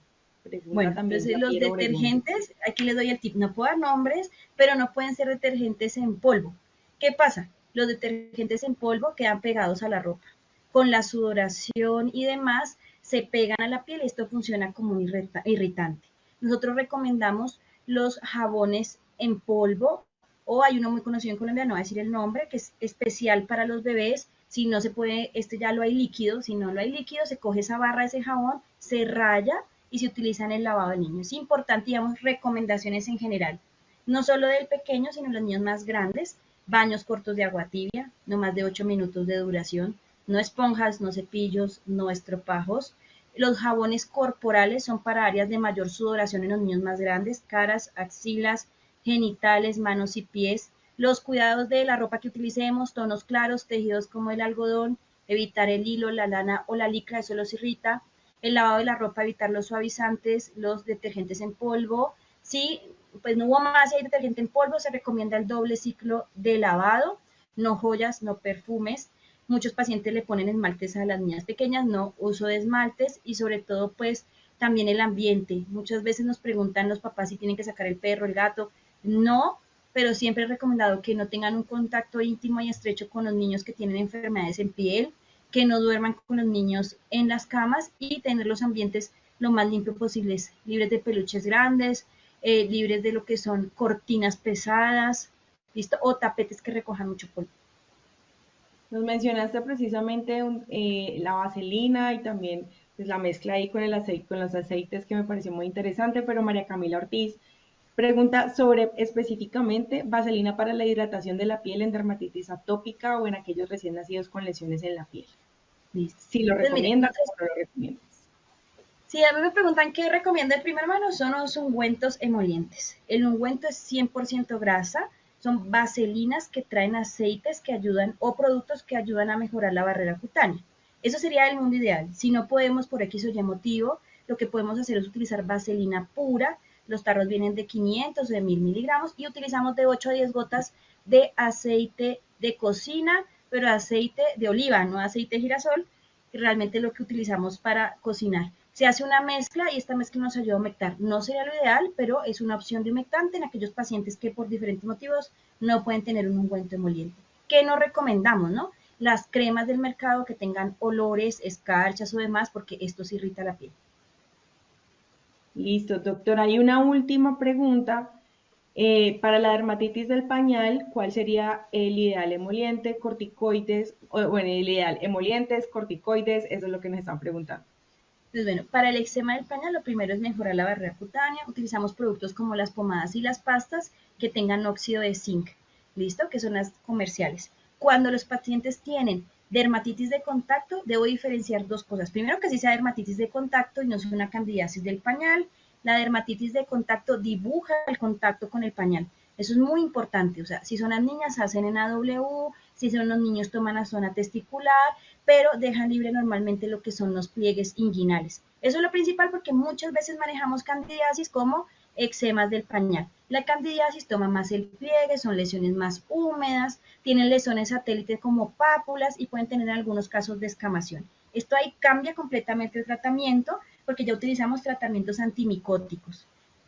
[SPEAKER 1] Pregunta
[SPEAKER 2] Bueno,
[SPEAKER 1] también
[SPEAKER 2] entonces los
[SPEAKER 1] Javier Obregón.
[SPEAKER 2] detergentes, aquí les doy el tip, no puedo dar nombres, pero no pueden ser detergentes en polvo. ¿Qué pasa? Los detergentes en polvo quedan pegados a la ropa. Con la sudoración y demás, se pegan a la piel y esto funciona como un irritante. Nosotros recomendamos los jabones en polvo o hay uno muy conocido en Colombia, no voy a decir el nombre, que es especial para los bebés. Si no se puede, este ya lo hay líquido, si no lo hay líquido, se coge esa barra de ese jabón, se raya y se utiliza en el lavado del niño. Es importante, digamos, recomendaciones en general, no solo del pequeño, sino los niños más grandes, baños cortos de agua tibia, no más de 8 minutos de duración, no esponjas, no cepillos, no estropajos. Los jabones corporales son para áreas de mayor sudoración en los niños más grandes, caras, axilas, genitales, manos y pies. Los cuidados de la ropa que utilicemos, tonos claros, tejidos como el algodón, evitar el hilo, la lana o la licra, eso los irrita. El lavado de la ropa, evitar los suavizantes, los detergentes en polvo. Si pues no hubo más y hay detergente en polvo, se recomienda el doble ciclo de lavado, no joyas, no perfumes. Muchos pacientes le ponen esmaltes a las niñas pequeñas, no uso de esmaltes y sobre todo pues también el ambiente. Muchas veces nos preguntan los papás si tienen que sacar el perro, el gato. No, pero siempre es recomendado que no tengan un contacto íntimo y estrecho con los niños que tienen enfermedades en piel, que no duerman con los niños en las camas y tener los ambientes lo más limpio posibles, libres de peluches grandes, libres de lo que son cortinas pesadas, ¿listo? O tapetes que recojan mucho polvo.
[SPEAKER 1] Nos mencionaste precisamente la vaselina y también pues, la mezcla ahí con el aceite, con los aceites que me pareció muy interesante, pero María Camila Ortiz pregunta sobre específicamente vaselina para la hidratación de la piel en dermatitis atópica o en aquellos recién nacidos con lesiones en la piel.
[SPEAKER 2] ¿Listo?
[SPEAKER 1] Si lo
[SPEAKER 2] Entonces, miren,
[SPEAKER 1] recomiendas
[SPEAKER 2] nosotros,
[SPEAKER 1] o no lo recomiendas.
[SPEAKER 2] si a mí me preguntan qué recomienda el primer mano, son los ungüentos emolientes. El ungüento es 100% grasa, son vaselinas que traen aceites que ayudan o productos que ayudan a mejorar la barrera cutánea. Eso sería el mundo ideal. Si no podemos por X o Y motivo, lo que podemos hacer es utilizar vaselina pura. Los tarros vienen de 500 o de 1000 miligramos y utilizamos de 8 a 10 gotas de aceite de cocina, pero aceite de oliva, no aceite de girasol, que realmente es lo que utilizamos para cocinar. Se hace una mezcla y esta mezcla nos ayuda a humectar. No sería lo ideal, pero es una opción de humectante en aquellos pacientes que por diferentes motivos no pueden tener un ungüento emoliente. ¿Qué nos recomendamos, no? Las cremas del mercado que tengan olores, escarchas o demás, porque esto se irrita la piel.
[SPEAKER 1] Listo, doctor. Hay una última pregunta. Para la dermatitis del pañal, ¿cuál sería el ideal emoliente, corticoides? O, bueno, el ideal emolientes, corticoides, eso es lo que nos están preguntando.
[SPEAKER 2] Entonces, bueno, para el eczema del pañal lo primero es mejorar la barrera cutánea. Utilizamos productos como las pomadas y las pastas que tengan óxido de zinc, ¿listo? Que son las comerciales. Cuando los pacientes tienen dermatitis de contacto, debo diferenciar dos cosas. Primero, que sí sea dermatitis de contacto y no sea una candidiasis del pañal. La dermatitis de contacto dibuja el contacto con el pañal. Eso es muy importante. O sea, si son las niñas, hacen en AW, si son los niños, toman la zona testicular, pero dejan libre normalmente lo que son los pliegues inguinales. Eso es lo principal porque muchas veces manejamos candidiasis como eczemas del pañal. La candidiasis toma más el pliegue, son lesiones más húmedas, tienen lesiones satélites como pápulas y pueden tener en algunos casos descamación. Esto ahí cambia completamente el tratamiento porque ya utilizamos tratamientos antimicóticos.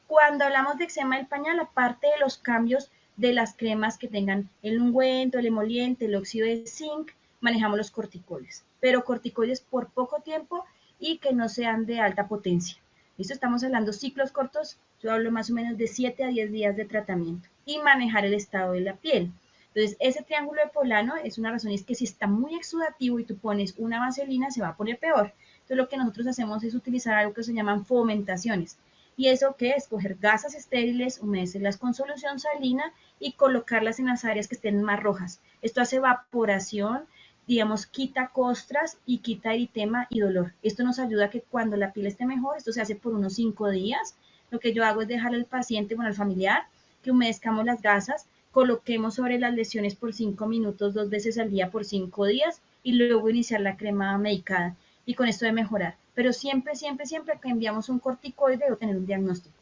[SPEAKER 2] Cuando hablamos de eczema del pañal, aparte de los cambios de las cremas que tengan el ungüento, el emoliente, el óxido de zinc, manejamos los corticoides, pero corticoides por poco tiempo y que no sean de alta potencia. Esto estamos hablando ciclos cortos, yo hablo más o menos de 7 a 10 días de tratamiento y manejar el estado de la piel. Entonces, ese triángulo de Polano es una razón, y es que si está muy exudativo y tú pones una vaselina, se va a poner peor. Entonces, lo que nosotros hacemos es utilizar algo que se llaman fomentaciones. ¿Y eso qué es? Coger gasas estériles, humedecerlas con solución salina y colocarlas en las áreas que estén más rojas. Esto hace evaporación, digamos, quita costras y quita eritema y dolor. Esto nos ayuda a que cuando la piel esté mejor, esto se hace por unos 5 días. Lo que yo hago es dejarle al paciente, bueno, al familiar, que humedezcamos las gasas, coloquemos sobre las lesiones por 5 minutos 2 veces al día por 5 días y luego iniciar la crema medicada y con esto de mejorar. Pero siempre, siempre, siempre que enviamos un corticoide debo tener un diagnóstico.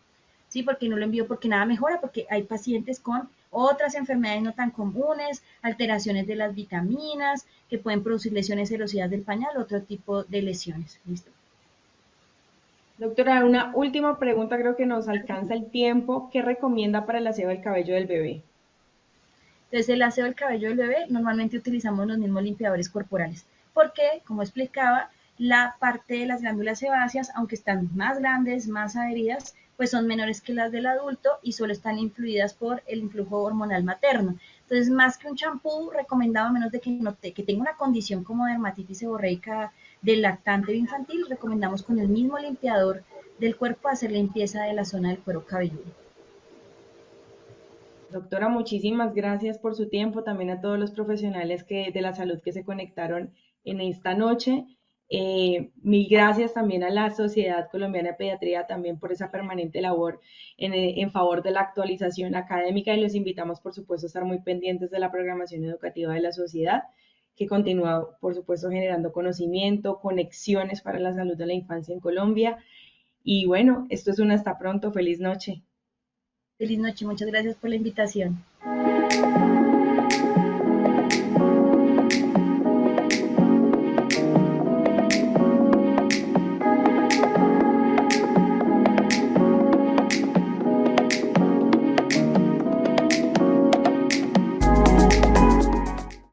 [SPEAKER 2] ¿Sí? Porque no lo envío porque nada mejora, porque hay pacientes con otras enfermedades no tan comunes, alteraciones de las vitaminas, que pueden producir lesiones erosivas del pañal, otro tipo de lesiones. ¿Listo?
[SPEAKER 1] Doctora, una última pregunta, creo que nos alcanza el tiempo. ¿Qué recomienda para el aseo del cabello del bebé?
[SPEAKER 2] Entonces, el aseo del cabello del bebé, normalmente utilizamos los mismos limpiadores corporales, porque, como explicaba, la parte de las glándulas sebáceas, aunque están más grandes, más adheridas, pues son menores que las del adulto y solo están influidas por el influjo hormonal materno. Entonces, más que un champú recomendado, a menos de que, que tenga una condición como dermatitis seborreica del lactante o infantil, recomendamos con el mismo limpiador del cuerpo hacer limpieza de la zona del cuero cabelludo.
[SPEAKER 1] Doctora, muchísimas gracias por su tiempo, también a todos los profesionales de la salud que se conectaron en esta noche. Mil gracias también a la Sociedad Colombiana de Pediatría también por esa permanente labor en favor de la actualización académica y los invitamos, por supuesto, a estar muy pendientes de la programación educativa de la sociedad, que continúa, por supuesto, generando conocimiento, conexiones para la salud de la infancia en Colombia. Y bueno, esto es un hasta pronto, feliz noche.
[SPEAKER 2] Feliz noche, muchas gracias por la invitación.